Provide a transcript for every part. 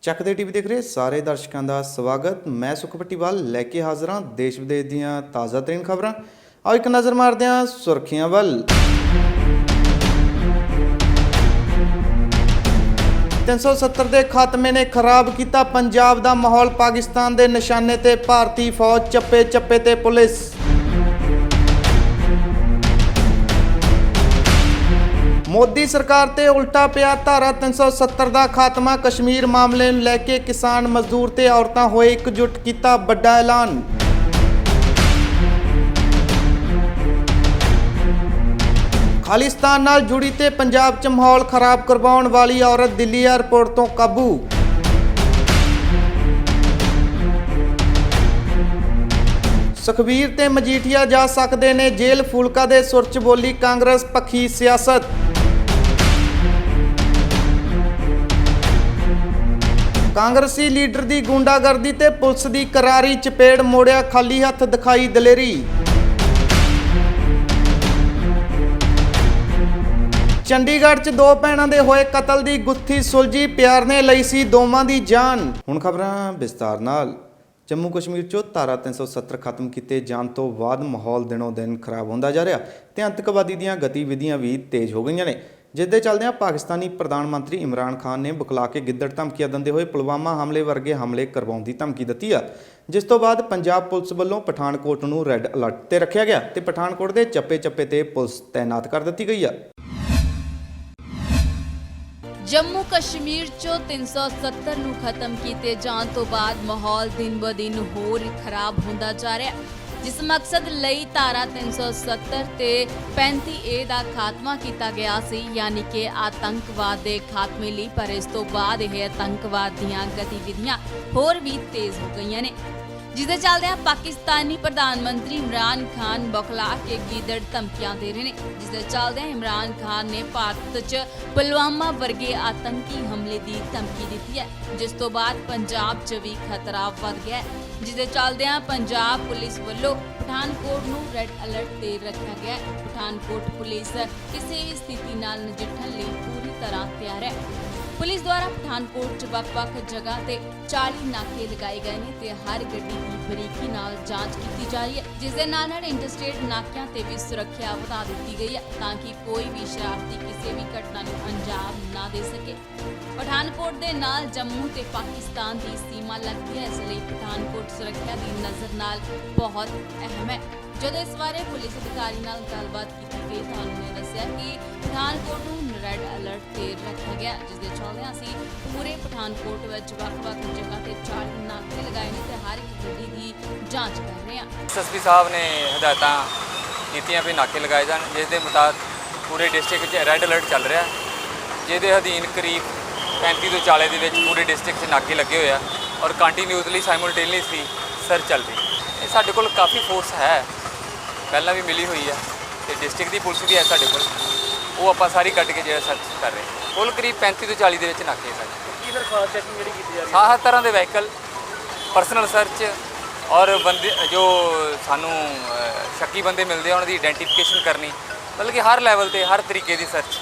ਚੱਕ ਦੇ ਟੀਵੀ ਦੇਖ ਰਹੇ ਸਾਰੇ ਦਰਸ਼ਕਾਂ ਦਾ ਸਵਾਗਤ। ਮੈਂ ਸੁਖ ਪੱਟੀਵਾਲ ਲੈ ਕੇ ਹਾਜ਼ਰ ਹਾਂ ਦੇਸ਼ ਵਿਦੇਸ਼ ਦੀਆਂ ਤਾਜ਼ਾ ਤਰੀਨ ਖਬਰਾਂ। ਆਓ ਇੱਕ ਨਜ਼ਰ ਮਾਰਦੇ ਹਾਂ ਸੁਰਖੀਆਂ ਵੱਲ। 370 ਦੇ ਖਾਤਮੇ ਨੇ ਖਰਾਬ ਕੀਤਾ ਪੰਜਾਬ ਦਾ ਮਾਹੌਲ। ਪਾਕਿਸਤਾਨ ਦੇ ਨਿਸ਼ਾਨੇ ਤੇ ਭਾਰਤੀ ਫੌਜ, ਚੱਪੇ ਚੱਪੇ ਤੇ ਪੁਲਿਸ। ਮੋਦੀ ਸਰਕਾਰ ਤੇ ਉਲਟਾ ਪਿਆ ਧਾਰਾ 370 ਦਾ ਖਾਤਮਾ। ਕਸ਼ਮੀਰ ਮਾਮਲੇ ਨੂੰ ਲੈ ਕੇ ਕਿਸਾਨ, ਮਜ਼ਦੂਰ ਤੇ ਔਰਤਾਂ ਹੋਏ ਇਕਜੁੱਟ, ਕੀਤਾ ਵੱਡਾ ਐਲਾਨ। ਖਾਲਿਸਤਾਨ ਨਾਲ ਜੁੜੀ ਤੇ ਪੰਜਾਬ 'ਚ ਮਾਹੌਲ ਖਰਾਬ ਕਰਵਾਉਣ ਵਾਲੀ ਔਰਤ ਦਿੱਲੀ ਏਅਰਪੋਰਟ ਤੋਂ ਕਾਬੂ। ਸੁਖਬੀਰ ਤੇ ਮਜੀਠੀਆ ਜਾ ਸਕਦੇ ਨੇ ਜੇਲ੍ਹ, ਫੂਲਕਾ ਦੇ ਸੁਰ 'ਚ ਬੋਲੀ ਕਾਂਗਰਸ ਪੱਖੀ ਸਿਆਸਤ। ਕਾਂਗਰਸੀ ਲੀਡਰ ਦੀ ਗੁੰਡਾਗਰਦੀ ਤੇ ਪੁਲਿਸ ਦੀ ਕਰਾਰੀ ਚਪੇੜ, ਮੋੜਿਆ ਖਾਲੀ ਹੱਥ, ਦਿਖਾਈ ਦਲੇਰੀ। ਚੰਡੀਗੜ੍ਹ 'ਚ ਦੋ ਭੈਣਾਂ ਦੇ ਹੋਏ ਕਤਲ ਦੀ ਗੁੱਥੀ ਸੁਲਝੀ, ਪਿਆਰ ਨੇ ਲਈ ਸੀ ਦੋਵਾਂ ਦੀ ਜਾਨ। ਹੁਣ ਖਬਰਾਂ ਵਿਸਤਾਰ ਨਾਲ। ਜੰਮੂ ਕਸ਼ਮੀਰ 'ਚੋਂ ਧਾਰਾ 370 ਖਤਮ ਕੀਤੇ ਜਾਣ ਤੋਂ ਬਾਅਦ ਮਾਹੌਲ ਦਿਨੋਂ ਦਿਨ ਖਰਾਬ ਹੁੰਦਾ ਜਾ ਰਿਹਾ ਤੇ ਆਤੰਕਵਾਦੀ ਦੀਆਂ ਗਤੀਵਿਧੀਆਂ ਵੀ ਤੇਜ਼ ਹੋ ਗਈਆਂ ਨੇ, ਜਿਸ ਦੇ ਚੱਲਦਿਆਂ ਪਾਕਿਸਤਾਨੀ ਪ੍ਰਧਾਨ ਮੰਤਰੀ ਇਮਰਾਨ ਖਾਨ ਨੇ ਬੁਖਲਾ ਕੇ ਗਿੱਦੜ ਧਮਕੀਆਂ ਦਿੰਦੇ ਹੋਏ ਪੁਲਵਾਮਾ ਹਮਲੇ ਵਰਗੇ ਹਮਲੇ ਕਰਵਾਉਣ ਦੀ ਧਮਕੀ ਦਿੱਤੀ ਆ, ਜਿਸ ਤੋਂ ਬਾਅਦ ਪੰਜਾਬ ਪੁਲਿਸ ਵੱਲੋਂ ਪਠਾਨਕੋਟ ਨੂੰ ਰੈੱਡ ਅਲਰਟ ਤੇ ਰੱਖਿਆ ਗਿਆ ਤੇ ਪਠਾਨਕੋਟ ਦੇ ਚੱਪੇ-ਚੱਪੇ ਤੇ ਪੁਲਿਸ ਤੈਨਾਤ ਕਰ ਦਿੱਤੀ ਗਈ ਆ। ਜੰਮੂ ਕਸ਼ਮੀਰ 'ਚੋਂ 370 ਨੂੰ ਖਤਮ ਕੀਤੇ ਜਾਣ ਤੋਂ ਬਾਅਦ ਮਾਹੌਲ ਦਿਨ-ਬ-ਦਿਨ ਹੋਰ ਖਰਾਬ ਹੁੰਦਾ ਜਾ ਰਿਹਾ, ਜਿਸ ਮਕਸਦ ਲਈ ਧਾਰਾ 370 ਤੇ 35A ਦਾ ਖਾਤਮਾ ਕੀਤਾ ਗਿਆ ਸੀ, ਯਾਨੀ ਕਿ ਆਤੰਕਵਾਦ ਦੇ ਖਾਤਮੇ ਲਈ। ਪਰ ਇਸ ਤੋਂ ਬਾਅਦ ਇਹ ਆਤੰਕਵਾਦ ਦੀਆਂ ਗਤੀਵਿਧੀਆਂ ਹੋਰ ਵੀ ਤੇਜ਼ ਹੋ ਗਈਆਂ ਨੇ, ਜਿਸ ਦੇ ਚੱਲਦਿਆਂ ਪਾਕਿਸਤਾਨੀ ਪ੍ਰਧਾਨ ਮੰਤਰੀ ਇਮਰਾਨ ਖਾਨ ਬੁਖਲਾ ਕੇ ਗਿੱਦੜ ਧਮਕੀਆਂ ਦੇ ਰਹੇ ਨੇ, ਜਿਸ ਦੇ ਚੱਲਦਿਆਂ ਇਮਰਾਨ ਖਾਨ ਨੇ ਭਾਰਤ 'ਚ ਪੁਲਵਾਮਾ ਵਰਗੇ ਆਤੰਕੀ ਹਮਲੇ ਦੀ ਧਮਕੀ ਦਿੱਤੀ ਹੈ, ਜਿਸ ਤੋਂ ਬਾਅਦ ਪੰਜਾਬ 'ਚ ਵੀ ਖਤਰਾ ਵੱਧ ਗਿਆ ਹੈ, ਜਿਸ ਦੇ ਚੱਲਦਿਆਂ ਪੰਜਾਬ ਪੁਲਿਸ ਵੱਲੋਂ ਪਠਾਨਕੋਟ ਨੂੰ ਰੈੱਡ ਅਲਰਟ ਤੇ ਰੱਖਿਆ ਗਿਆ ਹੈ। ਪਠਾਨਕੋਟ ਪੁਲਿਸ ਕਿਸੇ ਵੀ ਸਥਿਤੀ ਨਾਲ ਨਜਿੱਠਣ ਲਈ ਪੂਰੀ ਤਰ੍ਹਾਂ ਤਿਆਰ ਹੈ। ਪੁਲਿਸ ਦੁਆਰਾ ਪਠਾਨਕੋਟ 'ਚ ਵੱਖ-ਵੱਖ ਜਗ੍ਹਾ ਤੇ 40 ਨਾਕੇ ਲਗਾਏ ਗਏ ਨੇ ਤੇ ਹਰ ਗੱਡੀ ਦੀ ਬਰੀਕੀ ਨਾਲ ਜਾਂਚ ਕੀਤੀ ਜਾ ਰਹੀ ਹੈ, ਜਿਸ ਦੇ ਨਾਲ ਇੰਟਰਸਟੇਟ ਨਾਕਿਆਂ ਤੇ ਵੀ ਸੁਰੱਖਿਆ ਵਧਾ ਦਿੱਤੀ ਗਈ ਹੈ ਤਾਂ ਕਿ ਕੋਈ ਵੀ ਸ਼ਰਾਰਤੀ ਕਿਸੇ ਵੀ ਘਟਨਾ ਨੂੰ ਅੰਜਾਮ ਨਾ ਦੇ ਸਕੇ। ਪਠਾਨਕੋਟ ਦੇ ਨਾਲ ਜੰਮੂ ਤੇ ਪਾਕਿਸਤਾਨ ਦੀ ਸੀਮਾ ਲੱਗਦੀ ਹੈ, ਇਸ ਲਈ ਪਠਾਨਕੋਟ ਸੁਰੱਖਿਆ ਦੀ ਨਜ਼ਰ ਨਾਲ ਬਹੁਤ ਅਹਿਮ ਹੈ। ਜਦੋਂ ਇਸ ਬਾਰੇ ਪੁਲਿਸ ਅਧਿਕਾਰੀ ਨਾਲ ਗੱਲਬਾਤ ਕੀਤੀ ਗਈ ਤਾਂ ਉਹਨਾਂ ਨੇ ਦੱਸਿਆ ਕਿ ਪਠਾਨਕੋਟ ਨੂੰ ਰੈੱਡ ਅਲਰਟ ਤੇ ਰੱਖਿਆ ਗਿਆ, ਜਿਸ ਦੇ ਚੱਲਦਿਆਂ ਅਸੀਂ ਪੂਰੇ ਪਠਾਨਕੋਟ ਵਿੱਚ ਵੱਖ-ਵੱਖ ਜਗ੍ਹਾ ਤੇ 40 ਨਾਕੇ ਲਗਾਏ ਨੇ ਤੇ ਹਰ ਇੱਕ ਗੱਡੀ ਦੀ ਜਾਂਚ ਕਰ ਰਹੇ ਹਾਂ। ਐਸਐਸਪੀ ਸਾਹਿਬ ਨੇ ਹਦਾਇਤਾਂ ਕੀਤੀਆਂ ਵੀ ਨਾਕੇ ਲਗਾਏ ਜਾਣ, ਜਿਸ ਦੇ ਮੁਤਾਬਕ ਪੂਰੇ ਡਿਸਟ੍ਰਿਕਟ 'ਚ ਰੈੱਡ ਅਲਰਟ ਚੱਲ ਰਿਹਾ, ਜਿਹਦੇ ਅਧੀਨ ਕਰੀਬ 35 ਤੋਂ 40 ਦੇ ਵਿੱਚ ਪੂਰੇ ਡਿਸਟ੍ਰਿਕਟ 'ਚ ਨਾਕੇ ਲੱਗੇ ਹੋਏ ਆ ਔਰ ਕੰਟੀਨਿਊਸਲੀ ਸਾਈਮਲਟੇਨੀਅਸਲੀ ਸਰਚ ਚੱਲ ਰਹੀ। ਇਹ ਸਾਡੇ ਕੋਲ ਕਾਫੀ ਫੋਰਸ ਹੈ, ਪਹਿਲਾਂ ਵੀ ਮਿਲੀ ਹੋਈ ਹੈ ਤੇ ਡਿਸਟ੍ਰਿਕਟ ਦੀ ਪੁਲਿਸ ਵੀ ਹੈ ਸਾਡੇ ਕੋਲ, ਉਹ ਆਪਾਂ ਸਾਰੀ ਕੱਢ ਕੇ ਜਿਹੜਾ ਸਰਚ ਕਰ ਰਹੇ ਹਾਂ। ਕੁੱਲ ਕਰੀਬ 35 ਤੋਂ 40 ਦੇ ਵਿੱਚ ਨਾਕੇ ਸਾਡੇ। ਕੀ ਸਰ ਖਾਸ ਚੈਕਿੰਗ ਜਿਹੜੀ ਕੀਤੀ ਜਾ ਰਹੀ ਹੈ? ਹਰ ਤਰ੍ਹਾਂ ਦੇ ਵਹੀਕਲ, ਪਰਸਨਲ ਸਰਚ ਔਰ ਬੰਦੇ ਜੋ ਸਾਨੂੰ ਸ਼ੱਕੀ ਬੰਦੇ ਮਿਲਦੇ ਆ ਉਹਨਾਂ ਦੀ ਆਇਡੈਂਟੀਫਿਕੇਸ਼ਨ ਕਰਨੀ, ਮਤਲਬ ਕਿ ਹਰ ਲੈਵਲ ਤੇ ਹਰ ਤਰੀਕੇ ਦੀ ਸਰਚ।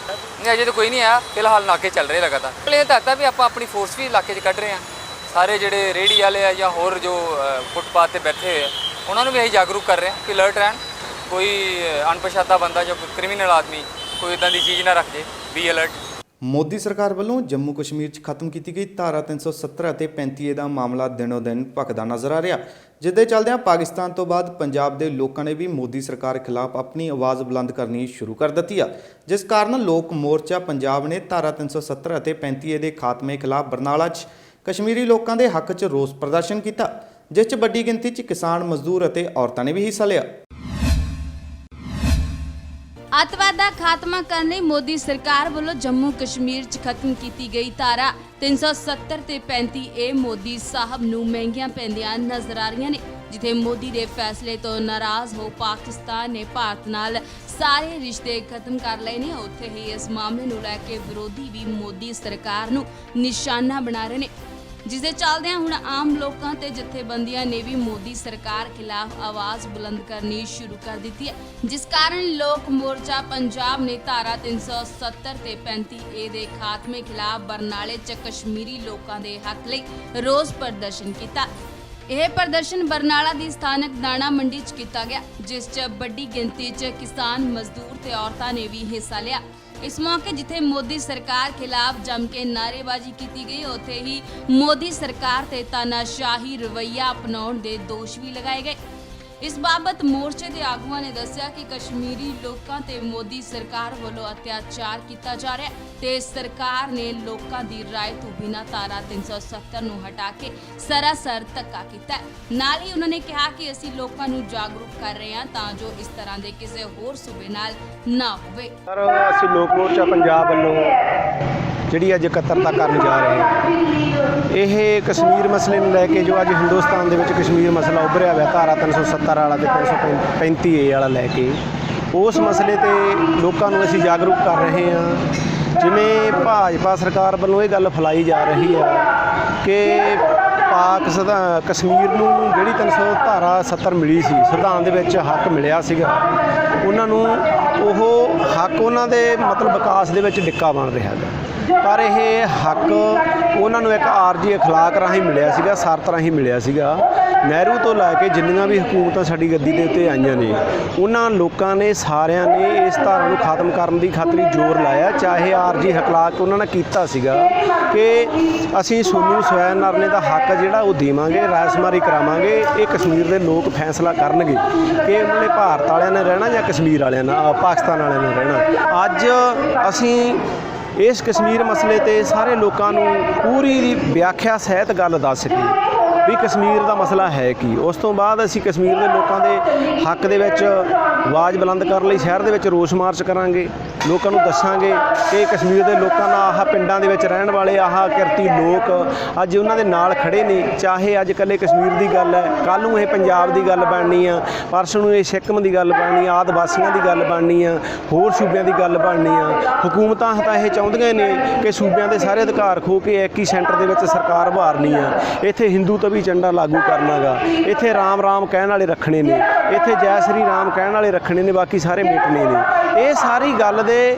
ਨਹੀਂ ਅਜੇ ਤਾਂ ਕੋਈ ਨਹੀਂ ਆਇਆ, ਫਿਲਹਾਲ ਨਾਕੇ ਚੱਲ ਰਹੇ ਲਗਾਤਾਰ। ਇਹ ਤਾਂ ਵੀ ਆਪਾਂ ਆਪਣੀ ਫੋਰਸ ਵੀ ਇਲਾਕੇ 'ਚ ਕੱਢ ਰਹੇ ਹਾਂ, ਸਾਰੇ ਜਿਹੜੇ ਰੇਹੜੀ ਵਾਲੇ ਆ ਜਾਂ ਹੋਰ ਜੋ ਫੁੱਟਪਾਥ ਤੇ ਬੈਠੇ ਹੋਏ ਆ ਉਹਨਾਂ ਨੂੰ ਵੀ ਅਸੀਂ ਜਾਗਰੂਕ ਕਰ ਰਹੇ ਹਾਂ ਕਿ ਅਲਰਟ ਰਹਿਣ, ਕੋਈ ਅਣਪਛਾਤਾ ਬੰਦਾ ਜਾਂ ਕੋਈ ਕ੍ਰਿਮੀਨਲ ਆਦਮੀ ਕੋਈ ਇਦਾਂ ਦੀ ਚੀਜ਼ ਨਾ ਰੱਖ ਜੇ, ਬੀ ਅਲਰਟ। ਮੋਦੀ ਸਰਕਾਰ ਵੱਲੋਂ ਜੰਮੂ ਕਸ਼ਮੀਰ 'ਚ ਖਤਮ ਕੀਤੀ ਗਈ ਧਾਰਾ 370 ਅਤੇ 35A ਦਾ ਮਾਮਲਾ ਦਿਨੋਂ ਦਿਨ ਭਖਦਾ ਨਜ਼ਰ ਆ ਰਿਹਾ, ਜਿਸ ਦੇ ਚੱਲਦਿਆਂ ਪਾਕਿਸਤਾਨ ਤੋਂ ਬਾਅਦ ਪੰਜਾਬ ਦੇ ਲੋਕਾਂ ਨੇ ਵੀ ਮੋਦੀ ਸਰਕਾਰ ਖਿਲਾਫ ਆਪਣੀ ਆਵਾਜ਼ ਬੁਲੰਦ ਕਰਨੀ ਸ਼ੁਰੂ ਕਰ ਦਿੱਤੀ ਆ, ਜਿਸ ਕਾਰਨ ਲੋਕ ਮੋਰਚਾ ਪੰਜਾਬ ਨੇ ਧਾਰਾ 370 ਅਤੇ 35A ਦੇ ਖਾਤਮੇ ਖਿਲਾਫ ਬਰਨਾਲਾ 'ਚ ਕਸ਼ਮੀਰੀ ਲੋਕਾਂ ਦੇ ਹੱਕ 'ਚ ਰੋਸ ਪ੍ਰਦਰਸ਼ਨ ਕੀਤਾ, ਜਿਸ 'ਚ ਵੱਡੀ ਗਿਣਤੀ 'ਚ ਕਿਸਾਨ, ਮਜ਼ਦੂਰ ਅਤੇ ਔਰਤਾਂ ਨੇ ਵੀ ਹਿੱਸਾ ਲਿਆ। ਅੱਤਵਾਦ ਦਾ ਖਾਤਮਾ ਕਰਨ ਲਈ ਮੋਦੀ ਸਰਕਾਰ ਵੱਲੋਂ ਜੰਮੂ ਕਸ਼ਮੀਰ 'ਚ ਖਤਮ ਕੀਤੀ ਗਈ ਧਾਰਾ 370 ਤੇ 35A ਮੋਦੀ ਸਾਹਿਬ ਨੂੰ ਮਹਿੰਗੀਆਂ ਪੈਂਦੀਆਂ ਨਜ਼ਰ ਆ ਰਹੀਆਂ ਨੇ, ਜਿੱਥੇ ਮੋਦੀ ਦੇ ਫੈਸਲੇ ਤੋਂ ਨਾਰਾਜ਼ ਹੋ ਪਾਕਿਸਤਾਨ ਨੇ ਭਾਰਤ ਨਾਲ ਸਾਰੇ ਰਿਸ਼ਤੇ ਖਤਮ ਕਰ ਲਏ ਨੇ, ਉੱਥੇ ਹੀ ਇਸ ਮਾਮਲੇ ਨੂੰ ਲੈ ਕੇ ਵਿਰੋਧੀ ਵੀ ਮੋਦੀ ਸਰਕਾਰ ਨੂੰ ਨਿਸ਼ਾਨਾ ਬਣਾ ਰਹੇ ਨੇ। ਜਿਸ ਦੇ ਚੱਲਦਿਆਂ ਹੁਣ ਆਮ ਲੋਕਾਂ ਤੇ ਜਥੇਬੰਦੀਆਂ ਨੇ ਵੀ ਮੋਦੀ ਸਰਕਾਰ ਖਿਲਾਫ ਆਵਾਜ਼ ਬੁਲੰਦ ਕਰਨੀ ਸ਼ੁਰੂ ਕਰ ਦਿੱਤੀ ਹੈ, ਜਿਸ ਕਾਰਨ ਲੋਕ ਮੋਰਚਾ ਪੰਜਾਬ ਨੇ ਧਾਰਾ 370 ਤੇ 35A ਦੇ ਖਾਤਮੇ ਖਿਲਾਫ ਬਰਨਾਲੇ 'ਚ ਕਸ਼ਮੀਰੀ ਲੋਕਾਂ ਦੇ ਹੱਕ ਲਈ ਰੋਸ ਪ੍ਰਦਰਸ਼ਨ ਕੀਤਾ। ਇਹ ਪ੍ਰਦਰਸ਼ਨ ਬਰਨਾਲਾ ਦੀ ਸਥਾਨਕ ਦਾਣਾ ਮੰਡੀ 'ਚ ਕੀਤਾ ਗਿਆ, ਜਿਸ 'ਚ ਵੱਡੀ ਗਿਣਤੀ 'ਚ ਕਿਸਾਨ, ਮਜ਼ਦੂਰ ਤੇ ਔਰਤਾਂ ਨੇ ਵੀ ਹਿੱਸਾ ਲਿਆ। ਇਸ ਮੌਕੇ ਜਿੱਥੇ ਮੋਦੀ ਸਰਕਾਰ ਖਿਲਾਫ ਜੰਮ ਕੇ ਨਾਅਰੇਬਾਜ਼ੀ ਕੀਤੀ ਗਈ, ਉੱਥੇ ਹੀ ਮੋਦੀ ਸਰਕਾਰ ਤੇ ਤਾਨਾਸ਼ਾਹੀ ਰਵੱਈਆ ਅਪਣਾਉਣ ਦੇ ਦੋਸ਼ ਵੀ ਲਗਾਏ ਗਏ। ਇਸ ਬਾਬਤ ਮੋਰਚੇ ਦੇ ਆਗੂਆਂ ਨੇ ਦੱਸਿਆ ਕਿ ਕਸ਼ਮੀਰੀ ਲੋਕਾਂ ਤੇ ਮੋਦੀ ਸਰਕਾਰ ਵੱਲੋਂ ਅਤਿਆਚਾਰ ਕੀਤਾ ਜਾ ਰਿਹਾ ਹੈ ਤੇ ਸਰਕਾਰ ਨੇ ਲੋਕਾਂ ਦੀ ਰਾਏ ਤੋਂ ਬਿਨਾਂ ਧਾਰਾ 370 ਨੂੰ ਹਟਾ ਕੇ ਸਰਾਸਰ ਧੱਕਾ ਕੀਤਾ ਹੈ। ਨਾਲ ਹੀ ਉਹਨਾਂ ਨੇ ਕਿਹਾ ਕਿ ਅਸੀਂ ਲੋਕਾਂ ਨੂੰ ਜਾਗਰੂਕ ਕਰ ਰਹੇ ਹਾਂ ਤਾਂ ਜੋ ਇਸ ਤਰ੍ਹਾਂ ਦੇ ਕਿਸੇ ਹੋਰ ਸੂਬੇ ਨਾਲ ਨਾ ਹੋਵੇ। ਸਰ, ਅਸੀਂ ਲੋਕ ਮੋਰਚਾ ਪੰਜਾਬ ਵੱਲੋਂ ਜਿਹੜੀ ਅੱਜ ਇਕੱਤਰਤਾ ਕਰਨ ਜਾ ਰਹੇ ਹਾਂ, ਇਹ ਕਸ਼ਮੀਰ ਮਸਲੇ ਨੂੰ ਲੈ ਕੇ ਜੋ ਅੱਜ ਹਿੰਦੁਸਤਾਨ ਦੇ ਵਿੱਚ ਕਸ਼ਮੀਰ ਮਸਲਾ ਉੱਭਰਿਆ ਹੋਇਆ ਧਾਰਾ 370 ਵਾਲਾ ਤੇ 335A ਵਾਲਾ ਲੈ ਕੇ, ਉਸ ਮਸਲੇ ਤੇ ਲੋਕਾਂ ਨੂੰ ਅਸੀਂ ਜਾਗਰੂਕ ਕਰ ਰਹੇ ਹਾਂ। ਜਿਵੇਂ ਭਾਜਪਾ ਸਰਕਾਰ ਵੱਲੋਂ ਇਹ ਗੱਲ ਫੈਲਾਈ ਜਾ ਰਹੀ ਆ ਕਿ ਕਸ਼ਮੀਰ ਨੂੰ ਜਿਹੜੀ 370 ਮਿਲੀ ਸੀ, ਸੰਵਿਧਾਨ ਦੇ ਵਿੱਚ ਹੱਕ ਮਿਲਿਆ ਸੀਗਾ, ਉਹਨਾਂ ਨੂੰ ਉਹ ਹੱਕ ਉਹਨਾਂ ਦੇ ਮਤਲਬ ਵਿਕਾਸ ਦੇ ਵਿੱਚ ਡਿੱਕਾ ਬਣ ਰਿਹਾ ਹੈਗਾ। ਪਰ ਇਹ ਹੱਕ ਉਹਨਾਂ ਨੂੰ ਇੱਕ ਆਰਜੀ ਅਖਲਾਕ ਰਾਹੀਂ ਮਿਲਿਆ ਸੀਗਾ, ਸ਼ਰਤ ਰਾਹੀਂ ਮਿਲਿਆ ਸੀਗਾ। ਨਹਿਰੂ ਤੋਂ ਲੈ ਕੇ ਜਿੰਨੀਆਂ ਵੀ ਹਕੂਮਤਾਂ ਸਾਡੀ ਗੱਦੀ ਦੇ ਉੱਤੇ ਆਈਆਂ ਨੇ, ਉਹਨਾਂ ਲੋਕਾਂ ਨੇ ਸਾਰਿਆਂ ਨੇ ਇਸ ਧਾਰਾ ਨੂੰ ਖਤਮ ਕਰਨ ਦੀ ਖਾਤਰ ਜ਼ੋਰ ਲਾਇਆ। ਚਾਹੇ ਆਰਜੀ ਅਖਲਾਕ ਉਹਨਾਂ ਨੇ ਕੀਤਾ ਸੀਗਾ ਕਿ ਅਸੀਂ ਸੋਨੂੰ ਸਵੈ ਨਿਰਣੇ ਦਾ ਹੱਕ ਜਿਹੜਾ ਉਹ ਦੇਵਾਂਗੇ, ਰਾਇਸਮਾਰੀ ਕਰਾਵਾਂਗੇ, ਇਹ ਕਸ਼ਮੀਰ ਦੇ ਲੋਕ ਫੈਸਲਾ ਕਰਨਗੇ ਕਿ ਉਹਨਾਂ ਨੇ ਭਾਰਤ ਵਾਲਿਆਂ ਨੇ ਰਹਿਣਾ ਜਾਂ ਕਸ਼ਮੀਰ ਵਾਲਿਆਂ ਨਾਲ, ਪਾਕਿਸਤਾਨ ਵਾਲਿਆਂ ਨੇ ਰਹਿਣਾ। ਅੱਜ ਅਸੀਂ ਇਸ ਕਸ਼ਮੀਰ ਮਸਲੇ ਤੇ ਸਾਰੇ ਲੋਕਾਂ ਨੂੰ ਪੂਰੀ ਵਿਆਖਿਆ ਸਹਿਤ ਗੱਲ ਦੱਸ ਸਕੀ ਵੀ ਕਸ਼ਮੀਰ ਦਾ ਮਸਲਾ ਹੈ ਕੀ। ਉਸ ਤੋਂ ਬਾਅਦ ਅਸੀਂ ਕਸ਼ਮੀਰ ਦੇ ਲੋਕਾਂ ਦੇ ਹੱਕ ਦੇ ਵਿੱਚ ਆਵਾਜ਼ ਬੁਲੰਦ ਕਰਨ ਲਈ ਸ਼ਹਿਰ ਦੇ ਵਿੱਚ ਰੋਸ ਮਾਰਚ ਕਰਾਂਗੇ। ਲੋਕਾਂ ਨੂੰ ਦੱਸਾਂਗੇ ਕਿ ਕਸ਼ਮੀਰ ਦੇ ਲੋਕਾਂ ਦਾ ਆਹ ਪਿੰਡਾਂ ਦੇ ਵਿੱਚ ਰਹਿਣ ਵਾਲੇ ਆਹ ਕਿਰਤੀ ਲੋਕ ਅੱਜ ਉਹਨਾਂ ਦੇ ਨਾਲ ਖੜੇ ਨੇ। ਚਾਹੇ ਅੱਜ ਇਕੱਲੇ ਕਸ਼ਮੀਰ ਦੀ ਗੱਲ ਹੈ, ਕੱਲ੍ਹ ਨੂੰ ਇਹ ਪੰਜਾਬ ਦੀ ਗੱਲ ਬਣਨੀ ਆ, ਪਰਸੋਂ ਨੂੰ ਇਹ ਸਿੱਕਮ ਦੀ ਗੱਲ ਬਣਨੀ ਆ, ਆਦਿਵਾਸੀਆਂ ਦੀ ਗੱਲ ਬਣਨੀ ਆ, ਹੋਰ ਸੂਬਿਆਂ ਦੀ ਗੱਲ ਬਣਨੀ ਆ। ਹਕੂਮਤਾਂ ਤਾਂ ਇਹ ਚਾਹੁੰਦੀਆਂ ਨੇ ਕਿ ਸੂਬਿਆਂ ਦੇ ਸਾਰੇ ਅਧਿਕਾਰ ਖੋਹ ਕੇ ਇੱਕ ਹੀ ਸੈਂਟਰ ਦੇ ਵਿੱਚ ਸਰਕਾਰ ਉਭਾਰਨੀ ਆ। ਇੱਥੇ ਹਿੰਦੂ ਵੀ ਝੰਡਾ ਲਾਗੂ ਕਰਨਾ ਗਾ, ਇੱਥੇ ਰਾਮ ਰਾਮ ਕਹਿਣ ਵਾਲੇ ਰੱਖਣੇ ਨੇ, ਇੱਥੇ ਜੈ ਸ਼੍ਰੀ ਰਾਮ ਕਹਿਣ ਵਾਲੇ ਰੱਖਣੇ ਨੇ, ਬਾਕੀ ਸਾਰੇ ਮਿਟਣੇ ਨੇ। ਇਹ ਸਾਰੀ ਗੱਲ ਦੇ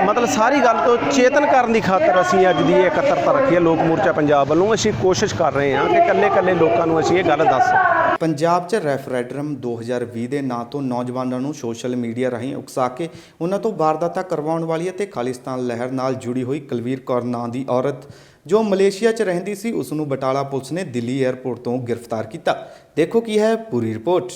ਮਤਲਬ ਸਾਰੀ ਗੱਲ ਤੋਂ ਚੇਤਨ ਕਰਨ ਦੀ ਖਾਤਰ ਅਸੀਂ ਅੱਜ ਦੀ ਇਹ ਇਕੱਤਰਤਾ ਰੱਖੀ ਹੈ ਲੋਕ ਮੋਰਚਾ ਪੰਜਾਬ ਵੱਲੋਂ। ਅਸੀਂ ਕੋਸ਼ਿਸ਼ ਕਰ ਰਹੇ ਹਾਂ ਕਿ ਇਕੱਲੇ ਲੋਕਾਂ ਨੂੰ ਅਸੀਂ ਇਹ ਗੱਲ ਦੱਸ ਪੰਜਾਬ 'ਚ ਰੈਫਰੈਂਡਮ 2020 ਦੇ ਨਾਂ ਤੋਂ ਨੌਜਵਾਨਾਂ ਨੂੰ ਸੋਸ਼ਲ ਮੀਡੀਆ ਰਾਹੀਂ ਉਕਸਾ ਕੇ ਉਹਨਾਂ ਤੋਂ ਵਾਰਦਾਤਾਂ ਕਰਵਾਉਣ ਵਾਲੀ ਅਤੇ ਖਾਲਿਸਤਾਨ ਲਹਿਰ ਨਾਲ ਜੁੜੀ ਹੋਈ ਕੁਲਵੀਰ ਕੌਰ ਨਾਂ ਦੀ ਔਰਤ ਜੋ ਮਲੇਸ਼ੀਆ 'ਚ ਰਹਿੰਦੀ ਸੀ, ਉਸ ਨੂੰ ਬਟਾਲਾ ਪੁਲਿਸ ਨੇ ਦਿੱਲੀ ਏਅਰਪੋਰਟ ਤੋਂ ਗ੍ਰਿਫਤਾਰ ਕੀਤਾ। ਦੇਖੋ ਕੀ ਹੈ ਪੂਰੀ ਰਿਪੋਰਟ।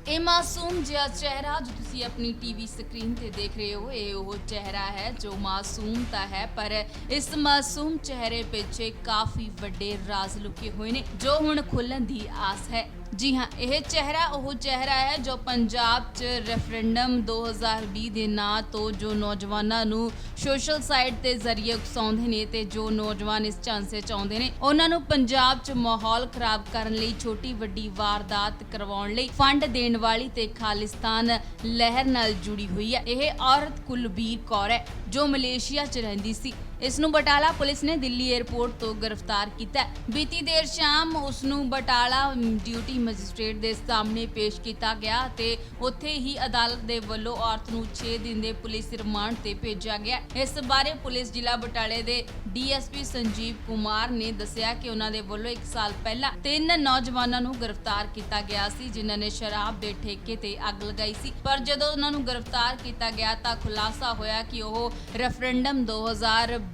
ਇਹ ਮਾਸੂਮ ਜਿਹਾ ਚਿਹਰਾ ਜੋ ਤੁਸੀਂ ਆਪਣੀ ਟੀਵੀ ਸਕਰੀਨ ਤੇ ਦੇਖ ਰਹੇ ਹੋ, ਇਹ ਉਹ ਚਿਹਰਾ ਹੈ ਜੋ ਮਾਸੂਮ ਤਾਂ ਹੈ, ਪਰ ਇਸ ਮਾਸੂਮ ਚਿਹਰੇ ਪਿੱਛੇ ਕਾਫੀ ਵੱਡੇ ਰਾਜ਼ ਲੁਕੇ ਹੋਏ ਨੇ ਜੋ ਹੁਣ ਖੁੱਲ੍ਹਣ ਦੀ ਆਸ ਹੈ। ਜੀ ਹਾਂ, ਇਹ ਚਿਹਰਾ ਉਹ ਚਿਹਰਾ ਹੈ ਜੋ ਪੰਜਾਬ 'ਚ ਰੈਫਰੈਂਡਮ 2020 ਦੇ ਨਾਂ ਤੋਂ ਜੋ ਨੌਜਵਾਨਾਂ ਨੂੰ ਸੋਸ਼ਲ ਸਾਈਟ ਦੇ ਜ਼ਰੀਏ ਉਕਸਾਉਂਦੇ ਨੇ ਤੇ ਜੋ ਨੌਜਵਾਨ ਇਸ ਝਾਂਸੇ 'ਚ ਆਉਂਦੇ ਨੇ, ਉਹਨਾਂ ਨੂੰ ਪੰਜਾਬ 'ਚ ਮਾਹੌਲ ਖਰਾਬ ਕਰਨ ਲਈ, ਛੋਟੀ ਵੱਡੀ ਵਾਰਦਾਤ ਕਰਵਾਉਣ ਲਈ ਫੰਡ ਦੇਣ ਵਾਲੀ ਤੇ ਖਾਲਿਸਤਾਨ ਲਹਿਰ ਨਾਲ ਜੁੜੀ ਹੋਈ ਹੈ। ਇਹ ਔਰਤ ਕੁਲਬੀਰ ਕੌਰ ਹੈ ਜੋ ਮਲੇਸ਼ੀਆ 'ਚ ਰਹਿੰਦੀ ਸੀ। ਇਸ ਨੂੰ ਬਟਾਲਾ ਪੁਲਿਸ ਨੇ ਦਿੱਲੀ ਏਅਰਪੋਰਟ ਤੋਂ ਗ੍ਰਿਫਤਾਰ ਕੀਤਾ। ਬੀਤੀ ਦੇਰ ਸ਼ਾਮ ਉਸ ਨੂੰ ਬਟਾਲਾ ਡਿਊਟੀ ਮੈਜਿਸਟ੍ਰੇਟ ਦੇ ਸਾਹਮਣੇ ਪੇਸ਼ ਕੀਤਾ ਗਿਆ ਤੇ ਉੱਥੇ ਹੀ ਅਦਾਲਤ ਦੇ ਵੱਲੋਂ ਔਰਤ ਨੂੰ 6 ਦਿਨ ਦੇ ਪੁਲਿਸ ਰਿਮਾਂਡ ਤੇ ਭੇਜਿਆ ਗਿਆ। ਇਸ ਬਾਰੇ ਪੁਲਿਸ ਜ਼ਿਲ੍ਹਾ ਬਟਾਲੇ ਦੇ ਡੀਐਸਪੀ ਸੰਜੀਵ ਕੁਮਾਰ ਨੇ ਦੱਸਿਆ ਕਿ ਉਹਨਾਂ ਦੇ ਵੱਲੋਂ 1 ਸਾਲ ਪਹਿਲਾਂ 3 ਨੌਜਵਾਨਾਂ ਨੂੰ ਗ੍ਰਿਫਤਾਰ ਕੀਤਾ ਗਿਆ ਸੀ ਜਿਨ੍ਹਾਂ ਨੇ ਸ਼ਰਾਬ ਦੇ ਠੇਕੇ ਤੇ ਅੱਗ ਲਗਾਈ ਸੀ, ਪਰ ਜਦੋਂ ਉਹਨਾਂ ਨੂੰ ਗ੍ਰਿਫਤਾਰ ਕੀਤਾ ਗਿਆ ਤਾਂ ਖੁਲਾਸਾ ਹੋਇਆ ਕਿ ਉਹ ਰੈਫਰੈਂਡਮ 2020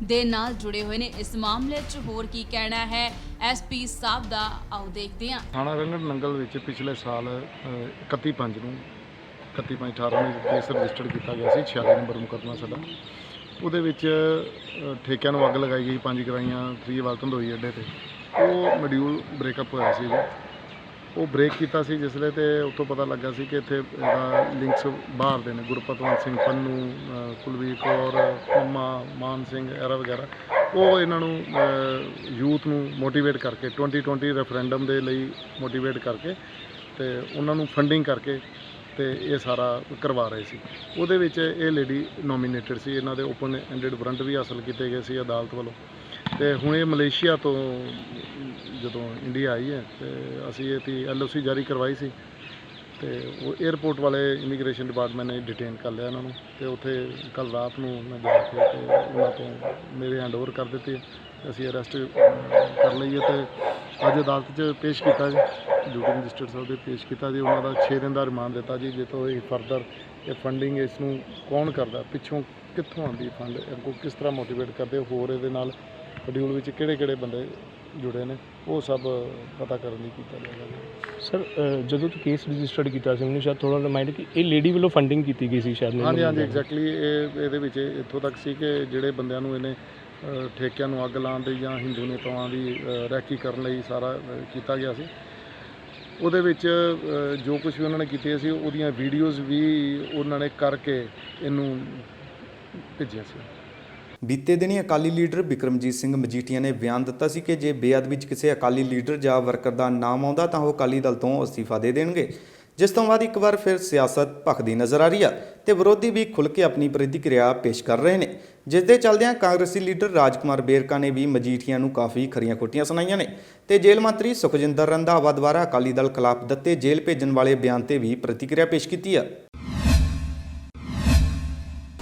ਦੇ ਨਾਲ ਜੁੜੇ ਹੋਏ ਨੇ। ਇਸ ਮਾਮਲੇ 'ਚ ਹੋਰ ਕੀ ਕਹਿਣਾ ਹੈ ਐਸਪੀ ਸਾਹਿਬ ਦਾ, ਆਓ ਦੇਖਦੇ ਹਾਂ। ਥਾਣਾ ਰੰਗੜ ਨੰਗਲ ਵਿੱਚ ਪਿਛਲੇ ਸਾਲ 31/5 ਨੂੰ 31/5/18 ਨੂੰ ਕੇਸ ਰਜਿਸਟਰਡ ਕੀਤਾ ਗਿਆ ਸੀ। 46 ਨੰਬਰ ਮੁਕੱਦਮਾ ਸਾਡਾ। ਉਹਦੇ ਵਿੱਚ ਠੇਕਿਆਂ ਨੂੰ ਅੱਗ ਲਗਾਈ ਗਈ, 5 ਕਰਾਈਆਂ 3 ਵਾਲ ਧੰਦੋਈ ਅੱਡੇ ਤੇ। ਉਹ ਮੋਡਿਊਲ ਬ੍ਰੇਕਅਪ ਹੋਇਆ ਸੀ ਜੀ, ਉਹ ਬ੍ਰੇਕ ਕੀਤਾ ਸੀ ਜਿਸਲੇ ਤੇ ਉੱਥੋਂ ਪਤਾ ਲੱਗਾ ਸੀ ਕਿ ਇੱਥੇ ਇਹਦਾ ਲਿੰਕਸ ਬਾਹਰ ਦੇ ਨੇ, ਗੁਰਪਤਵੰਤ ਸਿੰਘ ਪੰਨੂ, ਕੁਲਵੀਰ ਕੌਰ, ਮੰਮਾ, ਮਾਨ ਸਿੰਘ ਐਰਾ ਵਗੈਰਾ। ਉਹ ਇਹਨਾਂ ਨੂੰ ਯੂਥ ਨੂੰ ਮੋਟੀਵੇਟ ਕਰਕੇ 2020 ਰੈਫਰੈਂਡਮ ਦੇ ਲਈ ਮੋਟੀਵੇਟ ਕਰਕੇ ਤੇ ਉਹਨਾਂ ਨੂੰ ਫੰਡਿੰਗ ਕਰਕੇ ਤੇ ਇਹ ਸਾਰਾ ਕਰਵਾ ਰਹੇ ਸੀ। ਉਹਦੇ ਵਿੱਚ ਇਹ ਲੇਡੀ ਨੋਮੀਨੇਟਡ ਸੀ। ਇਹਨਾਂ ਦੇ ਓਪਨ ਐਂਡਡ ਵਾਰੰਟ ਵੀ ਹਾਸਲ ਕੀਤੇ ਗਏ ਸੀ ਅਦਾਲਤ ਵੱਲੋਂ। ਤੇ ਹੁਣ ਇਹ ਮਲੇਸ਼ੀਆ ਤੋਂ ਜਦੋਂ ਇੰਡੀਆ ਆਈ ਹੈ ਤੇ ਅਸੀਂ ਇਹਦੀ LOC ਜਾਰੀ ਕਰਵਾਈ ਸੀ ਤੇ ਉਹ 에ਅਰਪੋਰਟ ਵਾਲੇ ਇਮੀਗ੍ਰੇਸ਼ਨ ਡਿਪਾਰਟਮੈਂਟ ਨੇ ਡਿਟੇਨ ਕਰ ਲਿਆ ਇਹਨਾਂ ਨੂੰ ਤੇ ਉੱਥੇ ਕੱਲ੍ਹ ਰਾਤ ਨੂੰ ਮੈਂ ਜਾ ਕੇ ਤੇ ਉਹਨਾਂ ਤੋਂ ਮੇਰੇ ਹੈਂਡਓਵਰ ਕਰ ਦਿੱਤੇ। ਅਸੀਂ ਅਰੈਸਟ ਕਰ ਲਈ ਹੈ ਤੇ ਅੱਜ ਅਦਾਲਤ 'ਚ ਪੇਸ਼ ਕੀਤਾ ਜੀ, ਡਿਊਟੀ ਮੈਜਿਸਟਰੇਟ ਸਾਹਿਬ ਦੇ ਪੇਸ਼ ਕੀਤਾ ਜੀ। ਉਹਨਾਂ ਦਾ 6 ਦਿਨ ਦਾ ਰਿਮਾਂਡ ਦਿੱਤਾ ਜੀ, ਜਿੱਥੋਂ ਇਹ ਫਰਦਰ ਇਹ ਫੰਡਿੰਗ ਇਸ ਨੂੰ ਕੌਣ ਕਰਦਾ, ਪਿੱਛੋਂ ਕਿੱਥੋਂ ਆਉਂਦੀ ਫੰਡ, ਅੱਗੋਂ ਕਿਸ ਤਰ੍ਹਾਂ ਮੋਟੀਵੇਟ ਕਰਦੇ, ਹੋਰ ਇਹਦੇ ਨਾਲ ਸ਼ਡਿਊਲ ਵਿੱਚ ਕਿਹੜੇ ਬੰਦੇ ਜੁੜੇ ਨੇ, ਉਹ ਸਭ ਪਤਾ ਕਰਨ ਲਈ ਕੀਤਾ ਜਾਏਗਾ। ਸਰ ਜਦੋਂ ਤੋਂ ਕੇਸ ਰਜਿਸਟਰਡ ਕੀਤਾ ਸੀ ਮੈਨੂੰ ਸ਼ਾਇਦ ਥੋੜਾ ਰਿਮਾਈਂਡ ਕਿ ਇਹ ਲੇਡੀ ਵੱਲੋਂ ਫੰਡਿੰਗ ਕੀਤੀ ਗਈ ਸੀ ਸ਼ਾਇਦ। ਹਾਂਜੀ ਐਗਜ਼ੈਕਟਲੀ। ਇਹਦੇ ਵਿੱਚ ਇੱਥੋਂ ਤੱਕ ਸੀ ਕਿ ਜਿਹੜੇ ਬੰਦਿਆਂ ਨੂੰ ਇਹਨੇ ਠੇਕਿਆਂ ਨੂੰ ਅੱਗ ਲਾਉਣ ਦੇ ਜਾਂ ਹਿੰਦੂ ਨੇਤਾਵਾਂ ਦੀ ਰੈਕੀ ਕਰਨ ਲਈ ਸਾਰਾ ਕੀਤਾ ਗਿਆ ਸੀ। ਉਹਦੇ ਵਿੱਚ ਜੋ ਕੁਝ ਵੀ ਉਹਨਾਂ ਨੇ ਕੀਤੇ ਸੀ ਉਹਦੀਆਂ ਵੀਡੀਓਜ਼ ਵੀ ਉਹਨਾਂ ਨੇ ਕਰਕੇ ਇਹਨੂੰ ਭੇਜਿਆ ਸੀ। ਬੀਤੇ ਦਿਨੀ ਅਕਾਲੀ ਲੀਡਰ ਬਿਕਰਮਜੀਤ ਸਿੰਘ ਮਜੀਠੀਆ ਨੇ ਬਿਆਨ ਦਿੱਤਾ ਸੀ ਕਿ ਜੇ ਬੇਅਦਬੀ ਵਿੱਚ ਕਿਸੇ ਅਕਾਲੀ ਲੀਡਰ ਜਾਂ ਵਰਕਰ ਦਾ ਨਾਮ ਆਉਂਦਾ ਤਾਂ ਉਹ ਅਕਾਲੀ ਦਲ ਤੋਂ ਅਸਤੀਫਾ ਦੇ ਦੇਣਗੇ, ਜਿਸ ਤੋਂ ਬਾਅਦ ਇੱਕ ਵਾਰ ਫਿਰ ਸਿਆਸਤ ਭਖਦੀ ਨਜ਼ਰ ਆ ਰਹੀ ਆ ਤੇ ਵਿਰੋਧੀ ਵੀ ਖੁੱਲ੍ਹ ਕੇ ਆਪਣੀ ਪ੍ਰਤੀਕਿਰਿਆ ਪੇਸ਼ ਕਰ ਰਹੇ ਨੇ, ਜਿਸ ਦੇ ਚੱਲਦਿਆਂ ਕਾਂਗਰਸੀ ਲੀਡਰ ਰਾਜਕੁਮਾਰ ਬੇਰਕਾ ਨੇ ਵੀ ਮਜੀਠੀਆ ਨੂੰ ਕਾਫੀ ਖਰੀਆਂ ਖੋਟੀਆਂ ਸੁਣਾਈਆਂ ਨੇ ਤੇ ਜੇਲ੍ਹ ਮੰਤਰੀ ਸੁਖਜਿੰਦਰ ਰੰਧਾਵਾ ਦੁਆਰਾ ਅਕਾਲੀ ਦਲ ਖਿਲਾਫ ਦਿੱਤੇ ਜੇਲ੍ਹ ਭੇਜਣ ਵਾਲੇ ਬਿਆਨ ਤੇ ਵੀ ਪ੍ਰਤੀਕਿਰਿਆ ਪੇਸ਼ ਕੀਤੀ ਆ।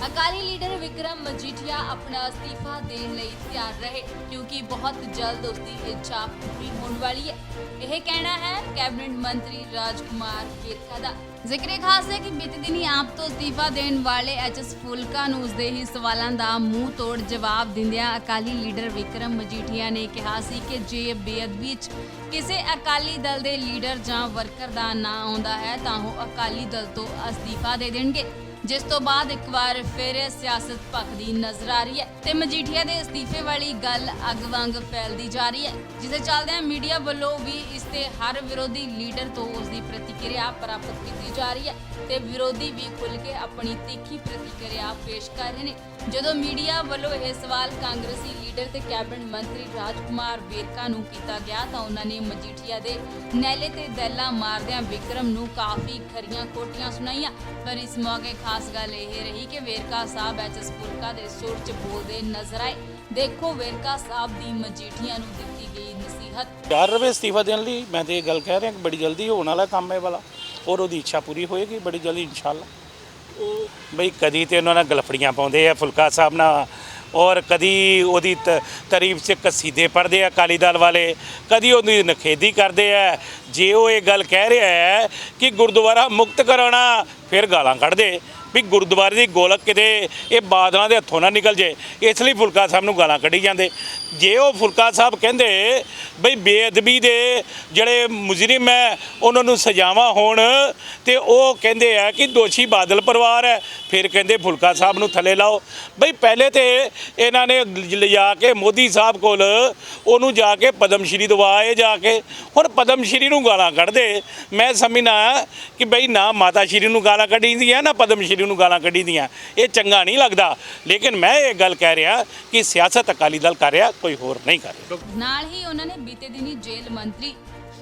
ਅਕਾਲੀ ਲੀਡਰ ਵਿਕਰਮ ਮਜੀਠੀਆ ਆਪਣਾ ਅਸਤੀਫਾ ਦੇਣ ਲਈ ਤਿਆਰ ਰਹੇ ਕਿਉਂਕਿ ਬਹੁਤ ਜਲਦ ਉਸ ਦੀ ਇੱਛਾ ਪੂਰੀ ਹੋਣ ਵਾਲੀ ਹੈ। ਇਹ ਕਹਿਣਾ ਹੈ ਕੈਬਨਿਟ ਮੰਤਰੀ ਰਾਜਕੁਮਾਰ ਬੇਰਕਾ ਦਾ। ਜ਼ਿਕਰ ਖਾਸ ਹੈ ਕਿ ਬੀਤੇ ਦਿਨੀ ਆਪ ਤੋਂ ਅਸਤੀਫਾ ਦੇਣ ਵਾਲੇ HS ਫੁਲਕਾ ਨੂੰ ਉਸਦੇ ਹੀ ਸਵਾਲਾਂ ਦਾ ਮੂੰਹ ਤੋੜ ਜਵਾਬ ਦਿੰਦਿਆਂ ਅਕਾਲੀ ਲੀਡਰ ਵਿਕਰਮ ਮਜੀਠੀਆ ਨੇ ਕਿਹਾ ਸੀ ਕਿ ਜੇ ਬੇਅਦਬੀ 'ਚ ਕਿਸੇ ਅਕਾਲੀ ਦਲ ਦੇ ਲੀਡਰ ਜਾਂ ਵਰਕਰ ਦਾ ਨਾਂ ਆਉਂਦਾ ਹੈ ਤਾਂ ਉਹ ਅਕਾਲੀ ਦਲ ਤੋਂ ਅਸਤੀਫਾ ਦੇ ਦੇਣਗੇ, ਜਿਸ ਤੋਂ ਬਾਅਦ ਇੱਕ ਵਾਰ ਫਿਰ ਸਿਆਸਤ ਭਖਦੀ ਨਜ਼ਰ ਆ ਰਹੀ ਹੈ ਤੇ ਮਜੀਠੀਆ ਦੇ ਅਸਤੀਫੇ ਵਾਲੀ ਗੱਲ ਅੱਗ ਵਾਂਗ ਫੈਲਦੀ ਜਾ ਰਹੀ ਹੈ, ਜਿਸ ਦੇ ਚੱਲਦਿਆਂ ਮੀਡੀਆ ਵੱਲੋਂ ਵੀ ਇਸ ਤੇ ਹਰ ਵਿਰੋਧੀ ਲੀਡਰ ਤੋਂ ਉਸ ਦੀ ਪ੍ਰਤੀਕਿਰਿਆ ਪ੍ਰਾਪਤ ਕੀਤੀ ਜਾ ਰਹੀ ਹੈ ਤੇ ਵਿਰੋਧੀ ਵੀ ਖੁੱਲ੍ਹ ਕੇ ਆਪਣੀ ਤਿੱਖੀ ਪ੍ਰਤੀਕਿਰਿਆ ਪੇਸ਼ ਕਰ ਰਹੇ ਨੇ। ਜਦੋਂ ਮੀਡੀਆ ਵੱਲੋਂ ਇਹ ਸਵਾਲ ਕਾਂਗਰਸੀ ਲੀਡਰ ਤੇ ਕੈਬਨਿਟ ਮੰਤਰੀ ਰਾਜਕੁਮਾਰ ਬੇਰਕਾ ਨੂੰ ਕੀਤਾ ਗਿਆ ਤਾਂ ਉਹਨਾਂ ਨੇ ਮਜੀਠੀਆ ਦੇ ਨੈਲੇ ਤੇ ਦੈਲਾ ਮਾਰਦਿਆਂ ਵਿਕਰਮ ਨੂੰ ਕਾਫੀ ਖਰੀਆਂ ਖੋਟੀਆਂ ਸੁਣਾਈਆਂ। ਪਰ ਇਸ ਮੌਕੇ ਖਾਸ ਗੱਲ ਇਹ ਰਹੀ ਕਿ ਵੇਰਕਾ ਸਾਹਿਬ HS ਫੁਲਕਾ ਦੇ ਸੁਰ 'ਚ ਬੋਲਦੇ ਨਜ਼ਰ ਆਏ। ਦੇਖੋ ਵੇਰਕਾ ਸਾਹਿਬ ਦੀ ਮਜੀਠੀਆ ਨੂੰ ਦਿੱਤੀ ਗਈ ਨਸੀਹਤ। ਤਿਆਰ ਰਵੇ ਅਸਤੀਫਾ ਦੇਣ ਲਈ। ਮੈਂ ਤੇ ਇਹ ਗੱਲ ਕਹਿ ਰਿਹਾ ਕਿ ਬੜੀ ਜਲਦੀ ਹੋਣ ਵਾਲਾ ਕੰਮ ਹੈ ਵਾਲਾ ਔਰ ਉਹਦੀ ਇੱਛਾ ਪੂਰੀ ਹੋਏਗੀ ਬੜੀ ਜਲਦੀ ਇਨਸ਼ਾਅੱਲਾ। ਬਈ ਕਦੀ ਤੇ ਉਹਨਾਂ ਨਾਲ ਗਲਫੜੀਆਂ ਪਾਉਂਦੇ ਆ ਫੁਲਕਾ ਸਾਹਿਬ ਨਾਲ ਔਰ ਕਦੀ ਉਹਦੀ ਤਾਰੀਫ 'ਚ ਕਸੀਦੇ ਪੜ੍ਹਦੇ ਆ ਅਕਾਲੀ ਦਲ ਵਾਲੇ, ਕਦੀ ਉਹਦੀ ਨਖੇਦੀ ਕਰਦੇ ਆ। ਜੇ ਉਹ ਇਹ ਗੱਲ ਕਹਿ ਰਿਹਾ ਹੈ ਕਿ ਗੁਰਦੁਆਰਾ ਮੁਕਤ ਕਰਾਉਣਾ, ਫਿਰ ਗਾਲਾਂ ਕੱਢਦੇ ਵੀ ਗੁਰਦੁਆਰੇ ਦੀ ਗੋਲਕ ਕਿਤੇ ਇਹ ਬਾਦਲਾਂ ਦੇ ਹੱਥੋਂ ਨਾ ਨਿਕਲ ਜੇ, ਇਸ ਲਈ ਫੁਲਕਾ ਸਾਹਿਬ ਨੂੰ ਗਾਲਾਂ ਕੱਢੀ ਜਾਂਦੇ। ਜੇ ਉਹ ਫੁਲਕਾ ਸਾਹਿਬ ਕਹਿੰਦੇ ਬਈ ਬੇਅਦਬੀ ਦੇ ਜਿਹੜੇ ਮੁਜਰਿਮ ਹੈ ਉਹਨਾਂ ਨੂੰ ਸਜ਼ਾਵਾਂ ਹੋਣ ਤੇ ਉਹ ਕਹਿੰਦੇ ਆ ਕਿ ਦੋਸ਼ੀ ਬਾਦਲ ਪਰਿਵਾਰ ਹੈ, ਫਿਰ ਕਹਿੰਦੇ ਫੁਲਕਾ ਸਾਹਿਬ ਨੂੰ ਥੱਲੇ ਲਾਓ। ਬਈ ਪਹਿਲੇ ਤੇ ਇਹਨਾਂ ਨੇ ਲਿਜਾ ਕੇ ਮੋਦੀ ਸਾਹਿਬ ਕੋਲ ਉਹਨੂੰ ਜਾ ਕੇ ਪਦਮ ਸ਼੍ਰੀ ਦਵਾਏ ਜਾ ਕੇ, ਹੁਣ ਪਦਮ ਸ਼੍ਰੀ ਨੂੰ ਗਾਲਾਂ ਕੱਢਦੇ। ਮੈਂ ਸਮਝਣਾ ਕਿ ਬਈ ਨਾ ਮਾਤਾ ਸ਼੍ਰੀ ਨੂੰ ਗਾਲਾਂ ਕੱਢੀ ਦੀਆਂ ਨਾ ਪਦਮ ਸ਼੍ਰੀ ਨੂੰ ਗਾਲਾਂ ਕੱਢੀ ਦੀਆਂ, ਇਹ ਚੰਗਾ ਨਹੀਂ ਲੱਗਦਾ। ਲੇਕਿਨ ਮੈਂ ਇਹ ਗੱਲ ਕਹਿ ਰਿਹਾ ਕਿ ਸਿਆਸਤ ਅਕਾਲੀ ਦਲ ਕਰ ਰਿਹਾ, ਕੋਈ ਹੋਰ ਨਹੀਂ ਕਰ ਰਿਹਾ। ਨਾਲ ਹੀ ਉਹਨਾਂ ਨੇ ਬੀਤੇ ਦਿਨੀ ਜੇਲ੍ਹ ਮੰਤਰੀ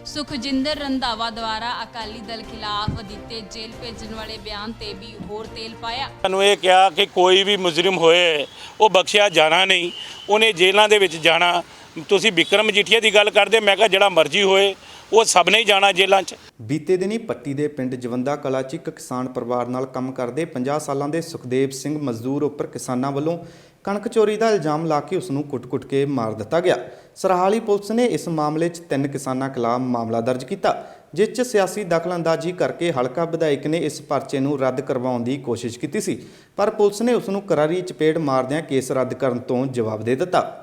ਸੁਖਜਿੰਦਰ ਰੰਧਾਵਾ ਦੁਆਰਾ ਅਕਾਲੀ ਦਲ ਖਿਲਾਫ ਦਿੱਤੇ ਜੇਲ੍ਹ ਭੇਜਣ ਵਾਲੇ ਬਿਆਨ ਤੇ ਵੀ ਹੋਰ ਤੇਲ ਪਾਇਆ। ਸਾਨੂੰ ਇਹ ਕਿਹਾ ਕਿ ਕੋਈ ਵੀ ਮੁਜਰਿਮ ਹੋਏ ਉਹ ਬਖਸ਼ਿਆ ਜਾਣਾ ਨਹੀਂ, ਉਹਨੇ ਜੇਲ੍ਹਾਂ ਦੇ ਵਿੱਚ ਜਾਣਾ। ਤੁਸੀਂ ਬਿਕਰਮ ਮਜੀਠੀਆ ਦੀ ਗੱਲ ਕਰਦੇ, ਮੈਂ ਕਿਹਾ ਜਿਹੜਾ ਮਰਜ਼ੀ ਹੋਏ ਉਹ ਸਭ ਨੇ ਜਾਣਾ ਜੇਲ੍ਹਾਂ 'ਚ। ਬੀਤੇ ਦਿਨੀ ਪੱਟੀ ਦੇ ਪਿੰਡ ਜਵੰਦਾ ਕਲਾ 'ਚ ਇੱਕ ਕਿਸਾਨ ਪਰਿਵਾਰ ਨਾਲ ਕੰਮ ਕਰਦੇ 50 ਸਾਲਾਂ ਦੇ ਸੁਖਦੇਵ ਸਿੰਘ ਮਜ਼ਦੂਰ ਉੱਪਰ ਕਿਸਾਨਾਂ ਵੱਲੋਂ ਕਣਕ ਚੋਰੀ ਦਾ ਇਲਜ਼ਾਮ ਲਾ ਕੇ ਉਸ ਨੂੰ ਕੁੱਟ-ਕੁੱਟ ਕੇ ਮਾਰ ਦਿੱਤਾ ਗਿਆ। ਸਰਹਾਲੀ ਪੁਲਿਸ ਨੇ ਇਸ ਮਾਮਲੇ 'ਚ 3 ਕਿਸਾਨਾਂ ਖਿਲਾਫ ਮਾਮਲਾ ਦਰਜ ਕੀਤਾ, ਜਿਸ 'ਚ ਸਿਆਸੀ ਦਖਲਅੰਦਾਜ਼ੀ ਕਰਕੇ ਹਲਕਾ ਵਿਧਾਇਕ ਨੇ ਇਸ ਪਰਚੇ ਨੂੰ ਰੱਦ ਕਰਵਾਉਣ ਦੀ ਕੋਸ਼ਿਸ਼ ਕੀਤੀ ਸੀ, ਪਰ ਪੁਲਿਸ ਨੇ ਉਸ ਨੂੰ ਕਰਾਰੀ ਚਪੇੜ ਮਾਰਦਿਆਂ ਕੇਸ ਰੱਦ ਕਰਨ ਤੋਂ ਜਵਾਬ ਦੇ ਦਿੱਤਾ।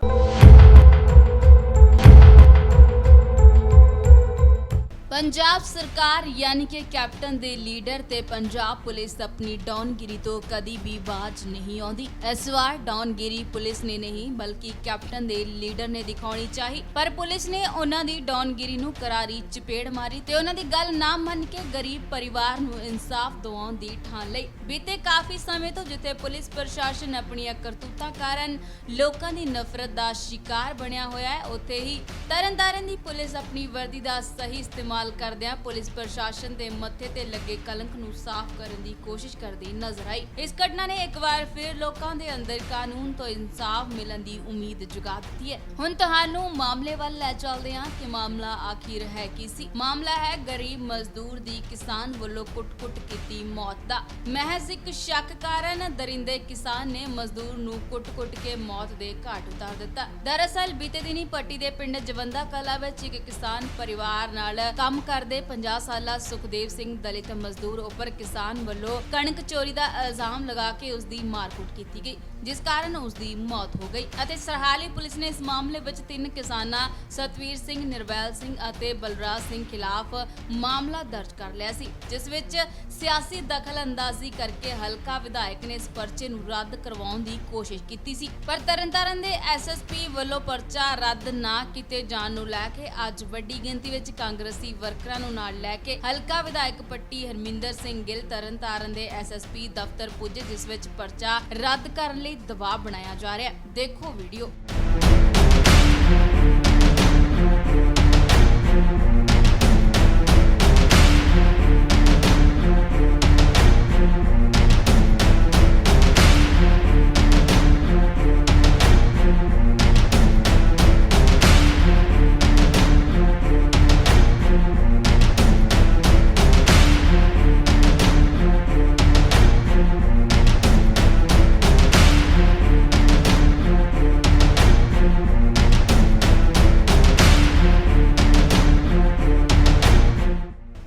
ਪੰਜਾਬ ਸਰਕਾਰ ਯਾਨੀ ਕਿ ਕੈਪਟਨ ਦੇ ਲੀਡਰ ਤੇ ਪੰਜਾਬ ਪੁਲਿਸ ਆਪਣੀ ਡੌਨਗਿਰੀ ਤੋਂ ਕਦੀ ਵੀ ਬਾਜ਼ ਨਹੀਂ ਆਉਂਦੀ। ਇਸ ਵਾਰ ਡੌਨਗਿਰੀ ਪੁਲਿਸ ਨੇ ਨਹੀਂ ਬਲਕਿ ਕੈਪਟਨ ਦੇ ਲੀਡਰ ਨੇ ਦਿਖਾਉਣੀ ਚਾਹੀ, ਪਰ ਪੁਲਿਸ ਨੇ ਉਹਨਾਂ ਦੀ ਡੌਨਗਿਰੀ ਨੂੰ ਕਰਾਰੀ ਚਪੇੜ ਮਾਰੀ ਤੇ ਉਹਨਾਂ ਦੀ ਗੱਲ ਨਾ ਮੰਨ ਕੇ ਗਰੀਬ ਪਰਿਵਾਰ ਨੂੰ ਇਨਸਾਫ ਦਿਵਾਉਣ ਦੀ ਠਾਣ ਲਈ। ਬੀਤੇ ਕਾਫੀ ਸਮੇਂ ਤੋਂ ਜਿੱਥੇ ਪੁਲਿਸ ਪ੍ਰਸ਼ਾਸਨ ਆਪਣੀਆਂ ਕਰਤੂਤਾਂ ਕਾਰਨ ਲੋਕਾਂ ਦੀ ਨਫ਼ਰਤ ਦਾ ਸ਼ਿਕਾਰ ਬਣਿਆ ਹੋਇਆ ਹੈ, ਉੱਥੇ ਹੀ ਤਰਨਤਾਰਨ ਦੀ ਪੁਲਿਸ ਆਪਣੀ ਵਰਦੀ ਦਾ ਸਹੀ ਇਸਤੇਮਾਲ ਕਰਦਿਆਂ ਪੁਲਿਸ ਪ੍ਰਸ਼ਾਸਨ ਦੇ ਮੱਥੇ ਤੇ ਲੱਗੇ ਕਲੰਕ ਨੂੰ ਸਾਫ਼ ਕਰਨ ਦੀ ਕੋਸ਼ਿਸ਼ ਕਰਦੀ ਨਜ਼ਰ ਆਈ। ਇਸ ਘਟਨਾ ਨੇ ਇੱਕ ਵਾਰ ਫਿਰ ਲੋਕਾਂ ਦੇ ਅੰਦਰ ਕਾਨੂੰਨ ਤੋਂ ਇਨਸਾਫ ਮਿਲਣ ਦੀ ਉਮੀਦ ਜਗਾ ਦਿੱਤੀ ਹੈ। ਹੁਣ ਤੁਹਾਨੂੰ ਮਾਮਲੇ ਵੱਲ ਲੈ ਚੱਲਦੇ ਹਾਂ ਕਿ ਮਾਮਲਾ ਆਖਿਰ ਹੈ ਕੀ ਸੀ। ਮਾਮਲਾ ਹੈ ਗਰੀਬ ਮਜ਼ਦੂਰ ਦੀ ਕਿਸਾਨ ਵੱਲੋਂ ਕੁੱਟ-ਕੁੱਟ ਕੀਤੀ ਮੌਤ ਦਾ। ਮਹਿਜ਼ ਇੱਕ ਸ਼ੱਕ ਕਾਰਨ ਦਰਿੰਦੇ ਕਿਸਾਨ ਨੇ ਮਜ਼ਦੂਰ ਨੂੰ ਕੁੱਟ-ਕੁੱਟ ਕੇ ਮੌਤ ਦੇ ਘਾਟ ਉਤਾਰ ਦਿੱਤਾ। ਦਰਅਸਲ ਬੀਤੇ ਦਿਨੀ ਪੱਟੀ ਦੇ ਪਿੰਡ ਜਵੰਦਾ ਕਲਾ ਵਿੱਚ ਇੱਕ ਕਿਸਾਨ ਪਰਿਵਾਰ ਨਾਲ ਕੰਮ ਕਰਦੇ 50 ਸਾਲਾ ਸੁਖਦੇਵ ਸਿੰਘ ਦਲਿਤ ਮਜ਼ਦੂਰ ਉੱਪਰ ਕਿਸਾਨ ਵੱਲੋਂ ਕਣਕ ਚੋਰੀ ਦਾ ਇਲਜ਼ਾਮ ਲਗਾ ਕੇ ਉਸ ਦੀ ਮਾਰਕੁੱਟ ਕੀਤੀ ਗਈ, ਜਿਸ ਕਾਰਨ ਉਸ ਦੀ ਮੌਤ ਹੋ ਗਈ ਅਤੇ ਸਰਹਾਲੀ ਪੁਲਿਸ ਨੇ ਇਸ ਮਾਮਲੇ ਵਿੱਚ 3 ਕਿਸਾਨਾਂ ਸਤਵੀਰ ਸਿੰਘ, ਨਿਰਵੈਲ ਸਿੰਘ ਅਤੇ ਬਲਰਾਜ ਸਿੰਘ ਖਿਲਾਫ ਮਾਮਲਾ ਦਰਜ ਕਰ ਲਿਆ ਸੀ, ਜਿਸ ਵਿੱਚ ਸਿਆਸੀ ਦਖਲ-ਅੰਦਾਜ਼ੀ ਕਰਕੇ ਹਲਕਾ ਵਿਧਾਇਕ ਨੇ ਇਸ ਪਰਚੇ ਨੂੰ ਰੱਦ ਕਰਵਾਉਣ ਦੀ ਕੋਸ਼ਿਸ਼ ਕੀਤੀ ਸੀ। ਪਰ ਤਰਨਤਾਰਨ ਦੇ ਐਸਐਸਪੀ ਵੱਲੋਂ ਪਰਚਾ ਰੱਦ ਨਾ ਕੀਤੇ ਜਾਣ ਨੂੰ ਲੈ ਕੇ ਅੱਜ ਵੱਡੀ ਗਿਣਤੀ ਵਿੱਚ ਕਾਂਗਰਸੀ ਵਰਕਰਾਂ ਨੂੰ ਨਾਲ ਲੈ ਕੇ ਹਲਕਾ ਵਿਧਾਇਕ ਪੱਟੀ ਹਰਮਿੰਦਰ ਸਿੰਘ ਗਿੱਲ ਤਰਨਤਾਰਨ ਦੇ ਐਸਐਸਪੀ ਦਫ਼ਤਰ ਪੁੱਜੇ, ਜਿਸ ਵਿੱਚ ਪਰਚਾ ਰੱਦ ਕਰਨ ਲਈ ਦਬਾਅ ਬਣਾਇਆ ਜਾ ਰਿਹਾ। ਦੇਖੋ ਵੀਡੀਓ।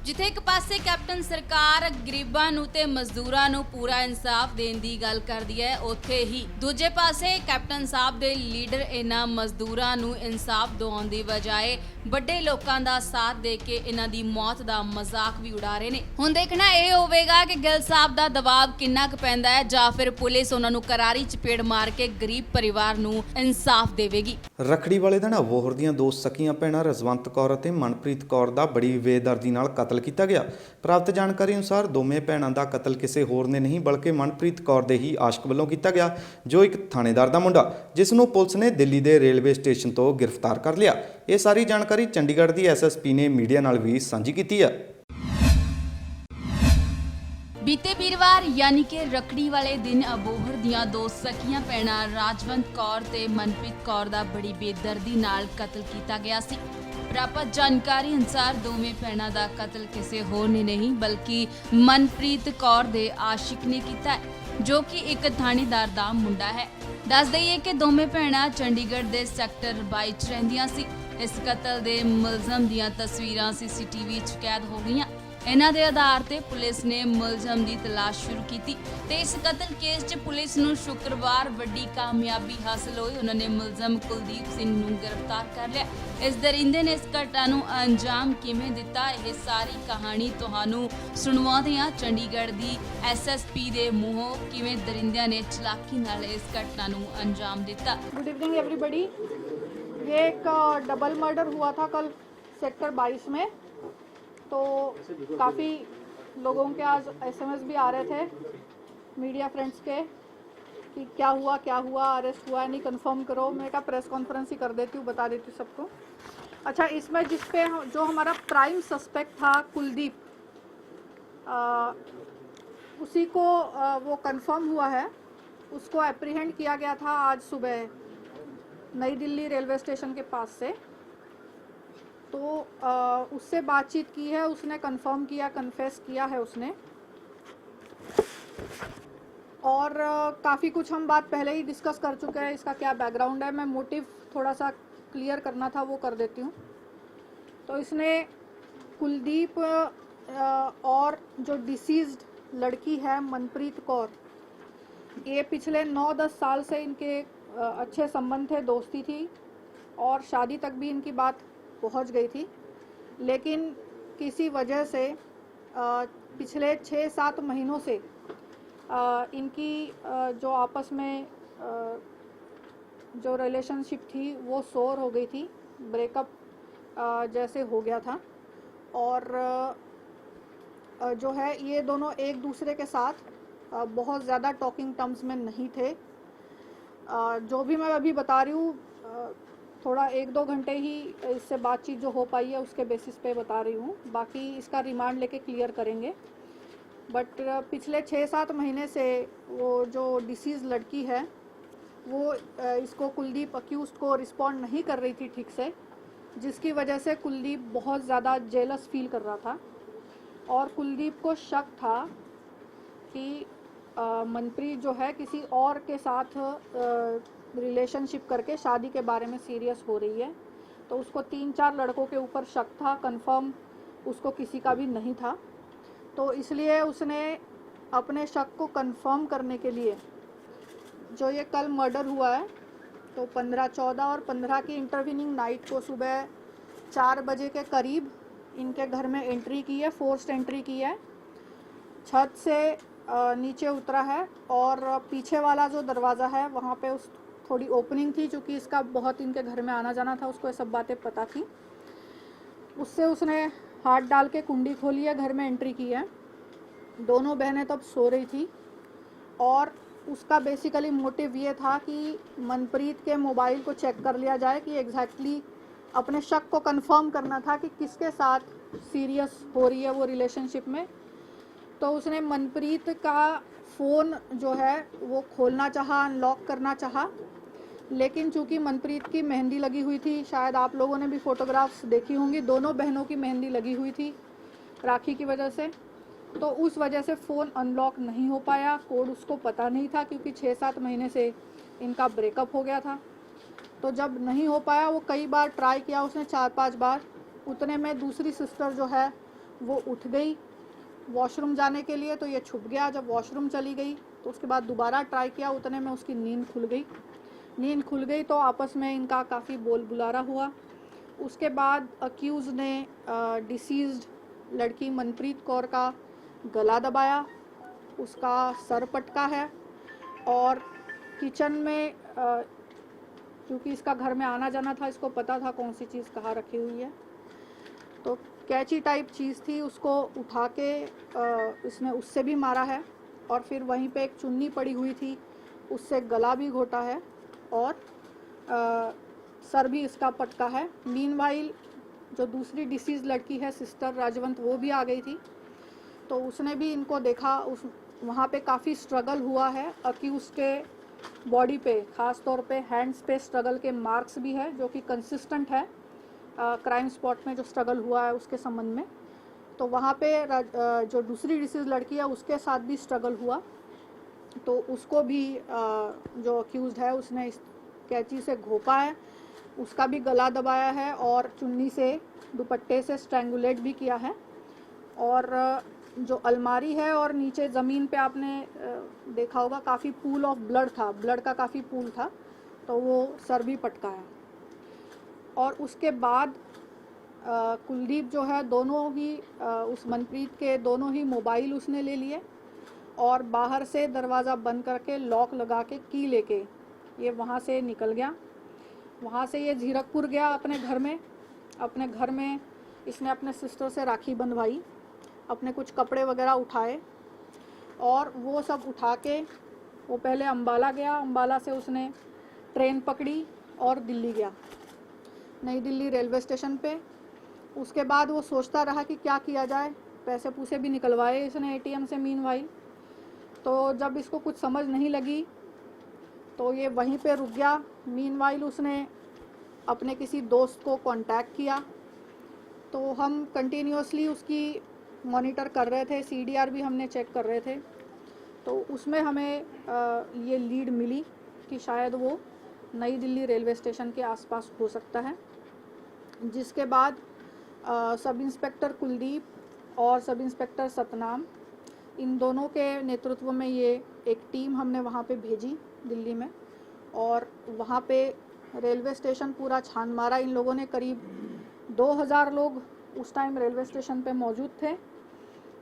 ਜਿੱਥੇ ਇੱਕ ਪਾਸੇ ਕੈਪਟਨ ਸਰਕਾਰ ਗਰੀਬਾਂ ਨੂੰ ਤੇ ਮਜ਼ਦੂਰਾਂ ਨੂੰ ਪੂਰਾ ਇਨਸਾਫ ਦੇਣ ਦੀ ਗੱਲ ਕਰਦੀ ਹੈ, ਉੱਥੇ ਹੀ ਦੂਜੇ ਪਾਸੇ ਕੈਪਟਨ ਸਾਹਿਬ ਦੇ ਲੀਡਰ ਇਹਨਾਂ ਮਜ਼ਦੂਰਾਂ ਨੂੰ ਇਨਸਾਫ ਦਿਵਾਉਣ ਦੀ ਬਜਾਏ ਵੱਡੇ ਲੋਕਾਂ ਦਾ ਸਾਥ ਦੇ ਕੇ ਇਹਨਾਂ ਦੀ ਮੌਤ ਦਾ ਮਜ਼ਾਕ ਵੀ ਉਡਾ ਰਹੇ ਨੇ। ਹੁਣ ਦੇਖਣਾ ਇਹ ਹੋਵੇਗਾ ਕਿ ਗਿੱਲ ਸਾਹਿਬ ਦਾ ਦਬਾਅ ਕਿੰਨਾ ਕੁ ਪੈਂਦਾ ਹੈ ਜਾਂ ਫਿਰ ਪੁਲਿਸ ਉਹਨਾਂ ਨੂੰ ਕਰਾਰੀ ਚਪੇੜ ਮਾਰ ਕੇ ਗਰੀਬ ਪਰਿਵਾਰ ਨੂੰ ਇਨਸਾਫ ਦੇਵੇਗੀ। ਰੱਖੜੀ ਵਾਲੇ ਦਿਨ ਅਬੋਹਰ ਦੀਆਂ 2 ਸਕੀਆਂ ਭੈਣਾਂ ਰਜਵੰਤ ਕੌਰ ਅਤੇ ਮਨਪ੍ਰੀਤ ਕੌਰ ਦਾ ਬੜੀ ਬੇਦਰਦੀ ਨਾਲ ਕਤਲ ਕੀਤਾ ਗਿਆ। ਪ੍ਰਾਪਤ ਜਾਣਕਾਰੀ ਅਨੁਸਾਰ ਦੋਵੇਂ ਭੈਣਾਂ ਦਾ ਕਤਲ ਕਿਸੇ ਹੋਰ ਨੇ ਨਹੀਂ ਬਲਕਿ ਮਨਪ੍ਰੀਤ ਕੌਰ ਦੇ ਹੀ ਆਸ਼ਕ ਵੱਲੋਂ ਕੀਤਾ ਗਿਆ, ਜੋ ਇੱਕ ਥਾਣੇਦਾਰ ਦਾ ਮੁੰਡਾ, ਜਿਸ ਨੂੰ ਪੁਲਿਸ ਨੇ ਦਿੱਲੀ ਦੇ ਰੇਲਵੇ ਸਟੇਸ਼ਨ ਤੋਂ ਗ੍ਰਿਫਤਾਰ ਕਰ ਲਿਆ। ਇਹ ਸਾਰੀ ਜਾਣਕਾਰੀ ਚੰਡੀਗੜ੍ਹ ਦੀ ਐਸਐਸਪੀ ਨੇ ਮੀਡੀਆ ਨਾਲ ਵੀ ਸਾਂਝੀ ਕੀਤੀ ਹੈ। ਬੀਤੇ ਵੀਰਵਾਰ ਯਾਨੀ ਕਿ ਰੱਖੜੀ ਵਾਲੇ ਦਿਨ ਅਬੋਹਰ ਦੀਆਂ 2 ਸਕੀਆਂ ਭੈਣਾਂ ਰਾਜਵੰਤ ਕੌਰ ਤੇ ਮਨਪ੍ਰੀਤ ਕੌਰ ਦਾ ਬੜੀ ਬੇਦਰਦੀ ਨਾਲ ਕਤਲ ਕੀਤਾ ਗਿਆ ਸੀ। ਪ੍ਰਾਪਤ ਜਾਣਕਾਰੀ ਅਨੁਸਾਰ ਦੋਵੇਂ ਭੈਣਾਂ ਦਾ ਕਤਲ ਕਿਸੇ ਹੋਰ ਨੇ ਨਹੀਂ ਬਲਕਿ ਮਨਪ੍ਰੀਤ ਕੌਰ ਦੇ ਆਸ਼ਿਕ ਨੇ ਕੀਤਾ ਹੈ, ਜੋ ਕਿ ਇੱਕ ਥਾਣੇਦਾਰ ਦਾ ਮੁੰਡਾ ਹੈ। ਦੱਸ ਦਈਏ ਕਿ ਦੋਵੇਂ ਭੈਣਾਂ ਚੰਡੀਗੜ੍ਹ ਦੇ ਸੈਕਟਰ 22 'ਚ ਰਹਿੰਦੀਆਂ ਸੀ। ਇਸ ਕਤਲ ਦੇ ਮੁਲਜ਼ਮ ਦੀਆਂ ਤਸਵੀਰਾਂ ਸੀਸੀਟੀਵੀ 'ਚ ਕੈਦ ਹੋ ਗਈਆਂ। ਇਹਨਾਂ ਦੇ ਆਧਾਰ ਤੇ ਪੁਲਿਸ ਨੇ ਮੁਲਜ਼ਮ ਦੀ ਤਲਾਸ਼ ਸ਼ੁਰੂ ਕੀਤੀ ਤੇ ਇਸ ਕਤਲ ਕੇਸ 'ਚ ਪੁਲਿਸ ਨੂੰ ਸ਼ੁੱਕਰਵਾਰ ਵੱਡੀ ਕਾਮਯਾਬੀ ਹਾਸਲ ਹੋਈ। ਉਹਨਾਂ ਨੇ ਮੁਲਜ਼ਮ ਕੁਲਦੀਪ ਸਿੰਘ ਨੂੰ ਗ੍ਰਿਫਤਾਰ ਕਰ ਲਿਆ। ਇਸ ਦਰਿੰਦੇ ਨੇ ਇਸ ਘਟਨਾ ਨੂੰ ਅੰਜਾਮ ਕਿਵੇਂ ਦਿੱਤਾ, ਇਹ ਸਾਰੀ ਕਹਾਣੀ ਤੁਹਾਨੂੰ ਸੁਣਵਾਉਂਦੇ ਹਾਂ। ਚੰਡੀਗੜ੍ਹ ਦੀ ਐਸਐਸਪੀ ਦੇ ਮੂੰਹੋਂ ਕਿਵੇਂ ਦਰਿੰਦਿਆਂ ਨੇ ਚਲਾਕੀ ਨਾਲ ਇਸ ਘਟਨਾ ਨੂੰ ਅੰਜਾਮ ਦਿੱਤਾ। Good evening everybody. ये एक डबल मर्डर हुआ था कल सेक्टर 22 में, तो काफ़ी लोगों के आज एसएमएस भी आ रहे थे मीडिया फ्रेंड्स के कि क्या हुआ, अरेस्ट हुआ है नहीं, कंफर्म करो। मैं कहा प्रेस कॉन्फ्रेंस ही कर देती हूँ, बता देती हूँ सबको। अच्छा, इसमें जिस पे जो हमारा प्राइम सस्पेक्ट था कुलदीप, उसी को वो कंफर्म हुआ है, उसको एप्रीहेंड किया गया था आज सुबह नई दिल्ली रेलवे स्टेशन के पास से। तो उससे बातचीत की है, उसने कंफर्म किया, कन्फेस किया है उसने। और काफ़ी कुछ हम बात पहले ही डिस्कस कर चुके हैं, इसका क्या बैकग्राउंड है। मैं मोटिव थोड़ा सा क्लियर करना था, वो कर देती हूँ। तो इसने कुलदीप और जो डिसीज्ड लड़की है मनप्रीत कौर, ये पिछले 9-10 साल से इनके अच्छे संबंध थे, दोस्ती थी और शादी तक भी इनकी बात पहुंच गई थी। लेकिन किसी वजह से पिछले 6-7 महीनों से इनकी जो आपस में जो रिलेशनशिप थी वो सोर हो गई थी, ब्रेकअप जैसे हो गया था। और जो है ये दोनों एक दूसरे के साथ बहुत ज़्यादा टॉकिंग टर्म्स में नहीं थे। जो भी मैं अभी बता रही हूँ थोड़ा 1-2 घंटे ही इससे बातचीत जो हो पाई है उसके बेसिस पे बता रही हूँ, बाकी इसका रिमांड लेके क्लियर करेंगे। बट पिछले 6-7 महीने से वो जो डिसीज़ लड़की है वो इसको कुलदीप अक्यूज को रिस्पॉन्ड नहीं कर रही थी ठीक से, जिसकी वजह से कुलदीप बहुत ज़्यादा जेलस फील कर रहा था और कुलदीप को शक था कि मनप्रीत जो है किसी और के साथ रिलेशनशिप करके शादी के बारे में सीरियस हो रही है। तो उसको 3-4 लड़कों के ऊपर शक था, कंफर्म उसको किसी का भी नहीं था। तो इसलिए उसने अपने शक को कंफर्म करने के लिए जो ये कल मर्डर हुआ है, तो 15, 14 और 15 की इंटरवीनिंग नाइट को सुबह 4 बजे के करीब इनके घर में एंट्री की है, फोर्स्ड एंट्री की है। छत से नीचे उतरा है और पीछे वाला जो दरवाज़ा है वहाँ पे उस थोड़ी ओपनिंग थी, क्योंकि इसका बहुत इनके घर में आना जाना था, उसको ये सब बातें पता थी। उससे उसने हाथ डाल के कुंडी खोली है, घर में एंट्री की है। दोनों बहनें तब सो रही थी और उसका बेसिकली मोटिव ये था कि मनप्रीत के मोबाइल को चेक कर लिया जाए कि एग्जैक्टली अपने शक को कंफर्म करना था कि किसके साथ सीरियस हो रही है वो रिलेशनशिप में। तो उसने मनप्रीत का फ़ोन जो है वो खोलना चाहा, अनलॉक करना चाहा, लेकिन चूंकि मनप्रीत की मेहंदी लगी हुई थी, शायद आप लोगों ने भी फ़ोटोग्राफ्स देखी होंगी, दोनों बहनों की मेहंदी लगी हुई थी राखी की वजह से, तो उस वजह से फ़ोन अनलॉक नहीं हो पाया। कोड उसको पता नहीं था क्योंकि 6-7 महीने से इनका ब्रेकअप हो गया था। तो जब नहीं हो पाया, वो कई बार ट्राई किया उसने, 4-5 बार। उतने में दूसरी सिस्टर जो है वो उठ गई वॉशरूम जाने के लिए, तो ये छुप गया। जब वॉशरूम चली गई तो उसके बाद दोबारा ट्राई किया, उतने में उसकी नींद खुल गई तो आपस में इनका काफ़ी बोल बुलारा हुआ। उसके बाद अक्यूज़ ने डिसीज्ड लड़की मनप्रीत कौर का गला दबाया, उसका सर पटका है और किचन में क्योंकि इसका घर में आना जाना था, इसको पता था कौन सी चीज़ कहाँ रखी हुई है, तो कैची टाइप चीज़ थी, उसको उठा के इसने उससे भी मारा है और फिर वहीं पे एक चुन्नी पड़ी हुई थी, उससे गला भी घोटा है और सर भी इसका पटका है। मीनवाइल जो दूसरी डिसीज लड़की है सिस्टर राजवंत, वो भी आ गई थी, तो उसने भी इनको देखा। उस वहाँ पे काफ़ी स्ट्रगल हुआ है। अक्यूज़ के बॉडी पे, ख़ास तौर पे हैंड्स पे स्ट्रगल के मार्क्स भी है, जो कि कंसिस्टेंट है क्राइम स्पॉट में जो स्ट्रगल हुआ है उसके संबंध में। तो वहाँ पे जो दूसरी डिसीज लड़की है उसके साथ भी स्ट्रगल हुआ, तो उसको भी जो अक्यूज़ड है उसने इस कैंची से घोंपा है, उसका भी गला दबाया है और चुन्नी से, दुपट्टे से स्ट्रैंगुलेट भी किया है। और जो अलमारी है और नीचे ज़मीन पे आपने देखा होगा काफ़ी पूल ऑफ ब्लड था, ब्लड का काफ़ी पूल था, तो वो सर भी पटका है। और उसके बाद कुलदीप जो है दोनों ही उस मनप्रीत के दोनों ही मोबाइल उसने ले लिए और बाहर से दरवाज़ा बंद करके लॉक लगा के की लेके ये वहाँ से निकल गया। वहाँ से ये जीरकपुर गया अपने घर में इसने अपने सिस्टर से राखी बंधवाई, अपने कुछ कपड़े वगैरह उठाए और वो सब उठा के वो पहले अम्बाला गया। अम्बाला से उसने ट्रेन पकड़ी और दिल्ली गया, नई दिल्ली रेलवे स्टेशन पे। उसके बाद वो सोचता रहा कि क्या किया जाए, पैसे पूसे भी निकलवाए इसने एटीएम से मीनवाइल। तो जब इसको कुछ समझ नहीं लगी तो ये वहीं पे रुक गया। मीनवाइल उसने अपने किसी दोस्त को कांटेक्ट किया, तो हम कंटिन्यूसली उसकी मॉनिटर कर रहे थे, सीडीआर भी हमने चेक कर रहे थे। तो उसमें हमें ये लीड मिली कि शायद वो नई दिल्ली रेलवे स्टेशन के आसपास हो सकता है। जिसके बाद सब इंस्पेक्टर कुलदीप और सब इंस्पेक्टर सतनाम, इन दोनों के नेतृत्व में ये एक टीम हमने वहाँ पे भेजी दिल्ली में, और वहाँ पे रेलवे स्टेशन पूरा छान मारा इन लोगों ने। करीब 2000 लोग उस टाइम रेलवे स्टेशन पे मौजूद थे।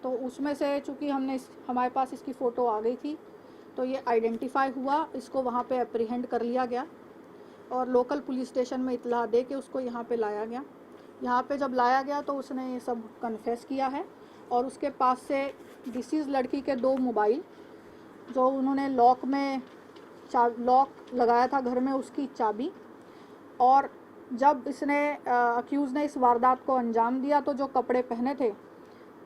तो उसमें से चूँकि हमारे पास इसकी फ़ोटो आ गई थी, तो ये आइडेंटिफाई हुआ, इसको वहाँ पे अप्रीहेंड कर लिया गया और लोकल पुलिस स्टेशन में इत्तला दे के उसको यहाँ पे लाया गया। यहाँ पे जब लाया गया तो उसने ये सब कन्फेस किया है और उसके पास से डिसीज लड़की के 2 मोबाइल जो उन्होंने लॉक लगाया था घर में, उसकी चाबी और जब इसने अक्यूज़ ने इस वारदात को अंजाम दिया तो जो कपड़े पहने थे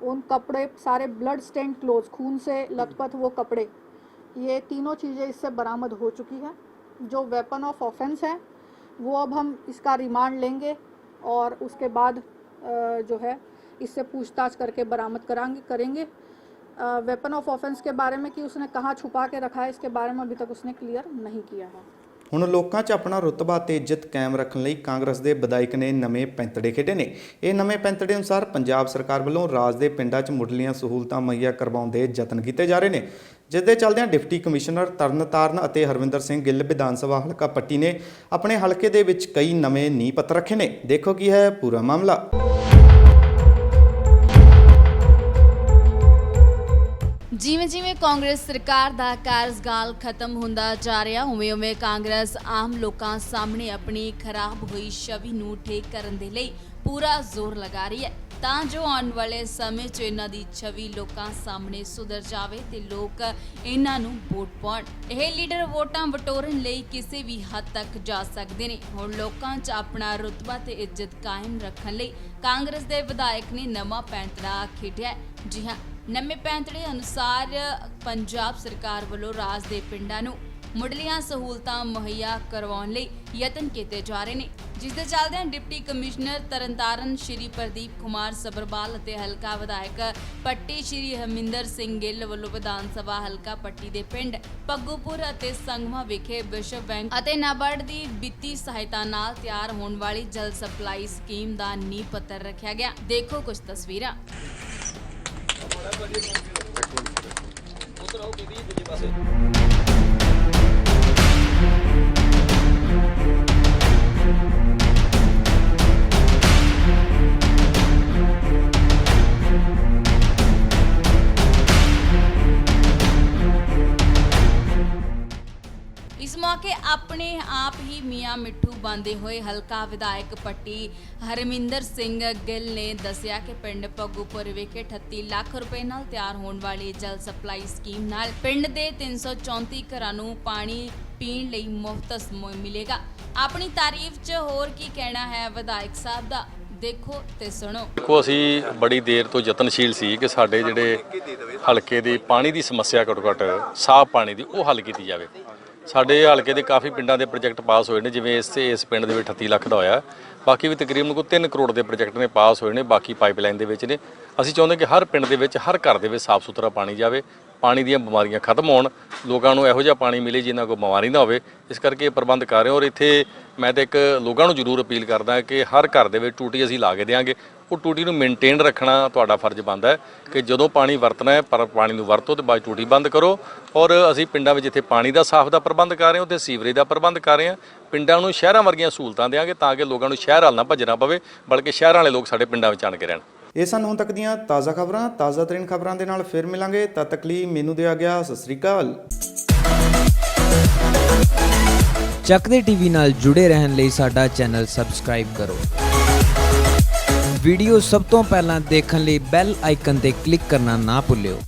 उन कपड़े सारे ब्लड स्टेन क्लोथ, खून से लथपथ वो कपड़े, ये तीनों चीज़ें इससे बरामद हो चुकी हैं। जो वेपन ऑफ ऑफेंस है वो अब हम इसका रिमांड लेंगे और उसके बाद जो है इससे पूछताछ करके बरामद करेंगे। वेपन ऑफ ऑफेंस के बारे में कि उसने कहाँ छुपा के रखा है, इसके बारे में अभी तक उसने क्लियर नहीं किया है। ਹੁਣ ਲੋਕਾਂ 'ਚ ਆਪਣਾ ਰੁਤਬਾ ਤੇ ਇੱਜ਼ਤ ਕਾਇਮ ਰੱਖਣ ਲਈ ਕਾਂਗਰਸ ਦੇ ਵਿਧਾਇਕ ਨੇ ਨਵੇਂ ਪੈਂਤੜੇ ਖੇਡੇ ਨੇ। ਇਹ ਨਵੇਂ ਪੈਂਤੜੇ ਅਨੁਸਾਰ ਪੰਜਾਬ ਸਰਕਾਰ ਵੱਲੋਂ ਰਾਜ ਦੇ ਪਿੰਡਾਂ 'ਚ ਮੁੱਢਲੀਆਂ ਸਹੂਲਤਾਂ ਮੁਹੱਈਆ ਕਰਵਾਉਣ ਦੇ ਯਤਨ ਕੀਤੇ ਜਾ ਰਹੇ ਨੇ, ਜਿਸ ਦੇ ਚੱਲਦਿਆਂ ਡਿਪਟੀ ਕਮਿਸ਼ਨਰ ਤਰਨਤਾਰਨ ਅਤੇ ਹਰਵਿੰਦਰ ਸਿੰਘ ਗਿੱਲ ਵਿਧਾਨ ਸਭਾ ਹਲਕਾ ਪੱਟੀ ਨੇ ਆਪਣੇ ਹਲਕੇ ਦੇ ਵਿੱਚ ਕਈ ਨਵੇਂ ਨੀਂਹ ਪੱਥਰ ਰੱਖੇ ਨੇ। ਦੇਖੋ ਕੀ ਹੈ ਪੂਰਾ ਮਾਮਲਾ। ਜਿਵੇਂ ਕਾਂਗਰਸ ਸਰਕਾਰ ਦਾ ਕਾਰਜਕਾਲ ਖਤਮ ਹੁੰਦਾ ਜਾ ਰਿਹਾ ਉਵੇਂ ਕਾਂਗਰਸ ਆਮ ਲੋਕਾਂ ਸਾਹਮਣੇ ਆਪਣੀ ਖਰਾਬ ਹੋਈ ਛਵੀ ਨੂੰ ਠੀਕ ਕਰਨ ਦੇ ਲਈ ਪੂਰਾ ਜ਼ੋਰ ਲਗਾ ਰਹੀ ਹੈ ਤਾਂ ਜੋ ਆਉਣ ਵਾਲੇ ਸਮੇਂ 'ਚ ਇਹਨਾਂ ਦੀ ਛਵੀ ਲੋਕਾਂ ਸਾਹਮਣੇ ਸੁਧਰ ਜਾਵੇ ਤੇ ਲੋਕ ਇਹਨਾਂ ਨੂੰ ਵੋਟ ਪਾਉਣ। ਇਹ ਲੀਡਰ ਵੋਟਾਂ ਵਟੋਰਨ ਲਈ ਕਿਸੇ ਵੀ ਹੱਦ ਤੱਕ ਜਾ ਸਕਦੇ ਨੇ। ਹੁਣ ਲੋਕਾਂ 'ਚ ਆਪਣਾ ਰੁਤਬਾ ਤੇ ਇੱਜ਼ਤ ਕਾਇਮ ਰੱਖਣ ਲਈ ਕਾਂਗਰਸ ਦੇ ਵਿਧਾਇਕ ਨੇ ਨਵਾਂ ਪੈਂਤੜਾ ਖੇਡਿਆ। ਜੀ ਹਾਂ, ਨਵੇਂ ਪੈਂਤੜੇ ਅਨੁਸਾਰ ਪੰਜਾਬ ਸਰਕਾਰ ਵੱਲੋਂ ਰਾਜ ਦੇ ਪਿੰਡਾਂ ਨੂੰ ਮੁੱਢਲੀਆਂ ਸਹੂਲਤਾਂ ਮੁਹੱਈਆ ਕਰਵਾਉਣ ਲਈ ਯਤਨ ਕੀਤੇ ਜਾ ਰਹੇ ਨੇ, ਜਿਸ ਦੇ ਚੱਲਦਿਆਂ ਡਿਪਟੀ ਕਮਿਸ਼ਨਰ ਤਰਨਤਾਰਨ ਸ਼੍ਰੀ ਪ੍ਰਦੀਪ ਕੁਮਾਰ ਸਬਰਵਾਲ ਅਤੇ ਹਲਕਾ ਵਿਧਾਇਕ ਪੱਟੀ ਸ਼੍ਰੀ ਹਰਮਿੰਦਰ ਸਿੰਘ ਗਿੱਲ ਵੱਲੋਂ ਵਿਧਾਨ ਸਭਾ ਹਲਕਾ ਪੱਟੀ ਦੇ ਪਿੰਡ ਪੱਗੂਪੁਰ ਅਤੇ ਸੰਗਮਾ ਵਿਖੇ ਵਿਸ਼ਵ ਬੈਂਕ ਅਤੇ ਨਾਬਾਰਡ ਦੀ ਵਿੱਤੀ ਸਹਾਇਤਾ ਨਾਲ ਤਿਆਰ ਹੋਣ ਵਾਲੀ ਜਲ ਸਪਲਾਈ ਸਕੀਮ ਦਾ ਨੀਂਹ ਪੱਥਰ ਰੱਖਿਆ ਗਿਆ। ਦੇਖੋ ਕੁਝ ਤਸਵੀਰਾਂ। इस मौके अपने आप ही मियाँ मिठू बनते हुए हल्का विधायक पट्टी हरमिंदर सिंह गिल ने दसिया कि पिंड पग्गूपुर विखे 38 लाख रुपए नाल तैयार होने वाली जल सप्लाई स्कीम नाल पिंड दे 334 घरां नूं पानी पीण लई मुफ्त मिलेगा। अपनी तारीफ च होर की कहना है विधायक साहब दा, देखो ते सुनो। देखो असी बड़ी देर तो यतनशील सी कि साडे जिहड़े हलके दी पानी दी समस्या घੱਟੋ ਘੱਟ साफ पानी दी ਉਹ हल कीती जावे। ਸਾਡੇ ਹਲਕੇ ਦੇ ਕਾਫੀ ਪਿੰਡਾਂ ਦੇ ਪ੍ਰੋਜੈਕਟ ਪਾਸ ਹੋਏ ਨੇ, ਜਿਵੇਂ ਇਸ ਪਿੰਡ ਦੇ ਵਿੱਚ 38 ਲੱਖ ਦਾ ਹੋਇਆ, ਬਾਕੀ ਵੀ ਤਕਰੀਬਨ ਕੋਈ 3 ਕਰੋੜ ਦੇ ਪ੍ਰੋਜੈਕਟ ਨੇ ਪਾਸ ਹੋਏ ਨੇ, ਬਾਕੀ ਪਾਈਪਲਾਈਨ ਦੇ ਵਿੱਚ ਨੇ। ਅਸੀਂ ਚਾਹੁੰਦੇ ਕਿ ਹਰ ਪਿੰਡ ਦੇ ਵਿੱਚ ਹਰ ਘਰ ਦੇ ਵਿੱਚ ਸਾਫ਼ ਸੁਥਰਾ ਪਾਣੀ ਜਾਵੇ, ਪਾਣੀ ਦੀਆਂ ਬਿਮਾਰੀਆਂ ਖਤਮ ਹੋਣ, ਲੋਕਾਂ ਨੂੰ ਇਹੋ ਜਿਹਾ ਪਾਣੀ ਮਿਲੇ ਜਿਨ੍ਹਾਂ ਕੋਈ ਬਿਮਾਰੀ ਨਾ ਹੋਵੇ। ਇਸ ਕਰਕੇ ਇਹ ਪ੍ਰਬੰਧ ਕਰ ਰਹੇ ਹਾਂ। ਔਰ ਇੱਥੇ ਮੈਂ ਤਾਂ ਇੱਕ ਲੋਕਾਂ ਨੂੰ ਜ਼ਰੂਰ ਅਪੀਲ ਕਰਦਾ ਕਿ ਹਰ ਘਰ ਦੇ ਵਿੱਚ ਟੂਟੀ ਅਸੀਂ ਲਾ ਕੇ ਦੇਵਾਂਗੇ। ਉਹ ਟੂਟੀ ਨੂੰ ਮੇਨਟੇਨ ਰੱਖਣਾ ਤੁਹਾਡਾ ਫਰਜ਼ ਬਣਦਾ ਹੈ ਕਿ ਜਦੋਂ ਪਾਣੀ ਵਰਤਣਾ ਹੈ ਪਰ ਪਾਣੀ ਨੂੰ ਵਰਤੋ ਤੇ ਬਾਅਦ ਟੂਟੀ ਬੰਦ ਕਰੋ। ਔਰ ਅਸੀਂ ਪਿੰਡਾਂ ਵਿੱਚ ਜਿੱਥੇ ਪਾਣੀ ਦਾ ਸਾਫ਼ ਦਾ ਪ੍ਰਬੰਧ ਕਰ ਰਹੇ ਹਾਂ ਉੱਥੇ ਸੀਵਰੇਜ ਦਾ ਪ੍ਰਬੰਧ ਕਰ ਰਹੇ ਹਾਂ। ਪਿੰਡਾਂ ਨੂੰ ਸ਼ਹਿਰਾਂ ਵਰਗੀਆਂ ਸਹੂਲਤਾਂ ਦੇਵਾਂਗੇ ਤਾਂ ਕਿ ਲੋਕਾਂ ਨੂੰ ਸ਼ਹਿਰ ਵੱਲ ਨਾ ਭੱਜਣਾ ਪਵੇ, ਬਲਕਿ ਸ਼ਹਿਰਾਂ ਵਾਲੇ ਲੋਕ ਸਾਡੇ ਪਿੰਡਾਂ ਵਿੱਚ ਆਣ ਕੇ ਰਹਿਣ। ਇਹ ਸਨ ਹੁਣ ਤੱਕ ਦੀਆਂ ਤਾਜ਼ਾ ਖਬਰਾਂ। ਤਾਜ਼ਾ ਤਰੀਨ ਖਬਰਾਂ ਦੇ ਨਾਲ ਫਿਰ ਮਿਲਾਂਗੇ। ਤਦ ਤੱਕ ਲਈ ਮੈਨੂੰ ਦਿਆ ਗਿਆ ਸਤਿ ਸ੍ਰੀ ਅਕਾਲ। ਚੱਕਦੇ ਟੀਵੀ ਨਾਲ ਜੁੜੇ ਰਹਿਣ ਲਈ ਸਾਡਾ ਚੈਨਲ ਸਬਸਕ੍ਰਾਈਬ ਕਰੋ। ਵੀਡੀਓ ਸਭ ਤੋਂ ਪਹਿਲਾਂ ਦੇਖਣ ਲਈ ਬੈਲ ਆਈਕਨ ਤੇ ਕਲਿੱਕ ਕਰਨਾ ਨਾ ਭੁੱਲਿਓ।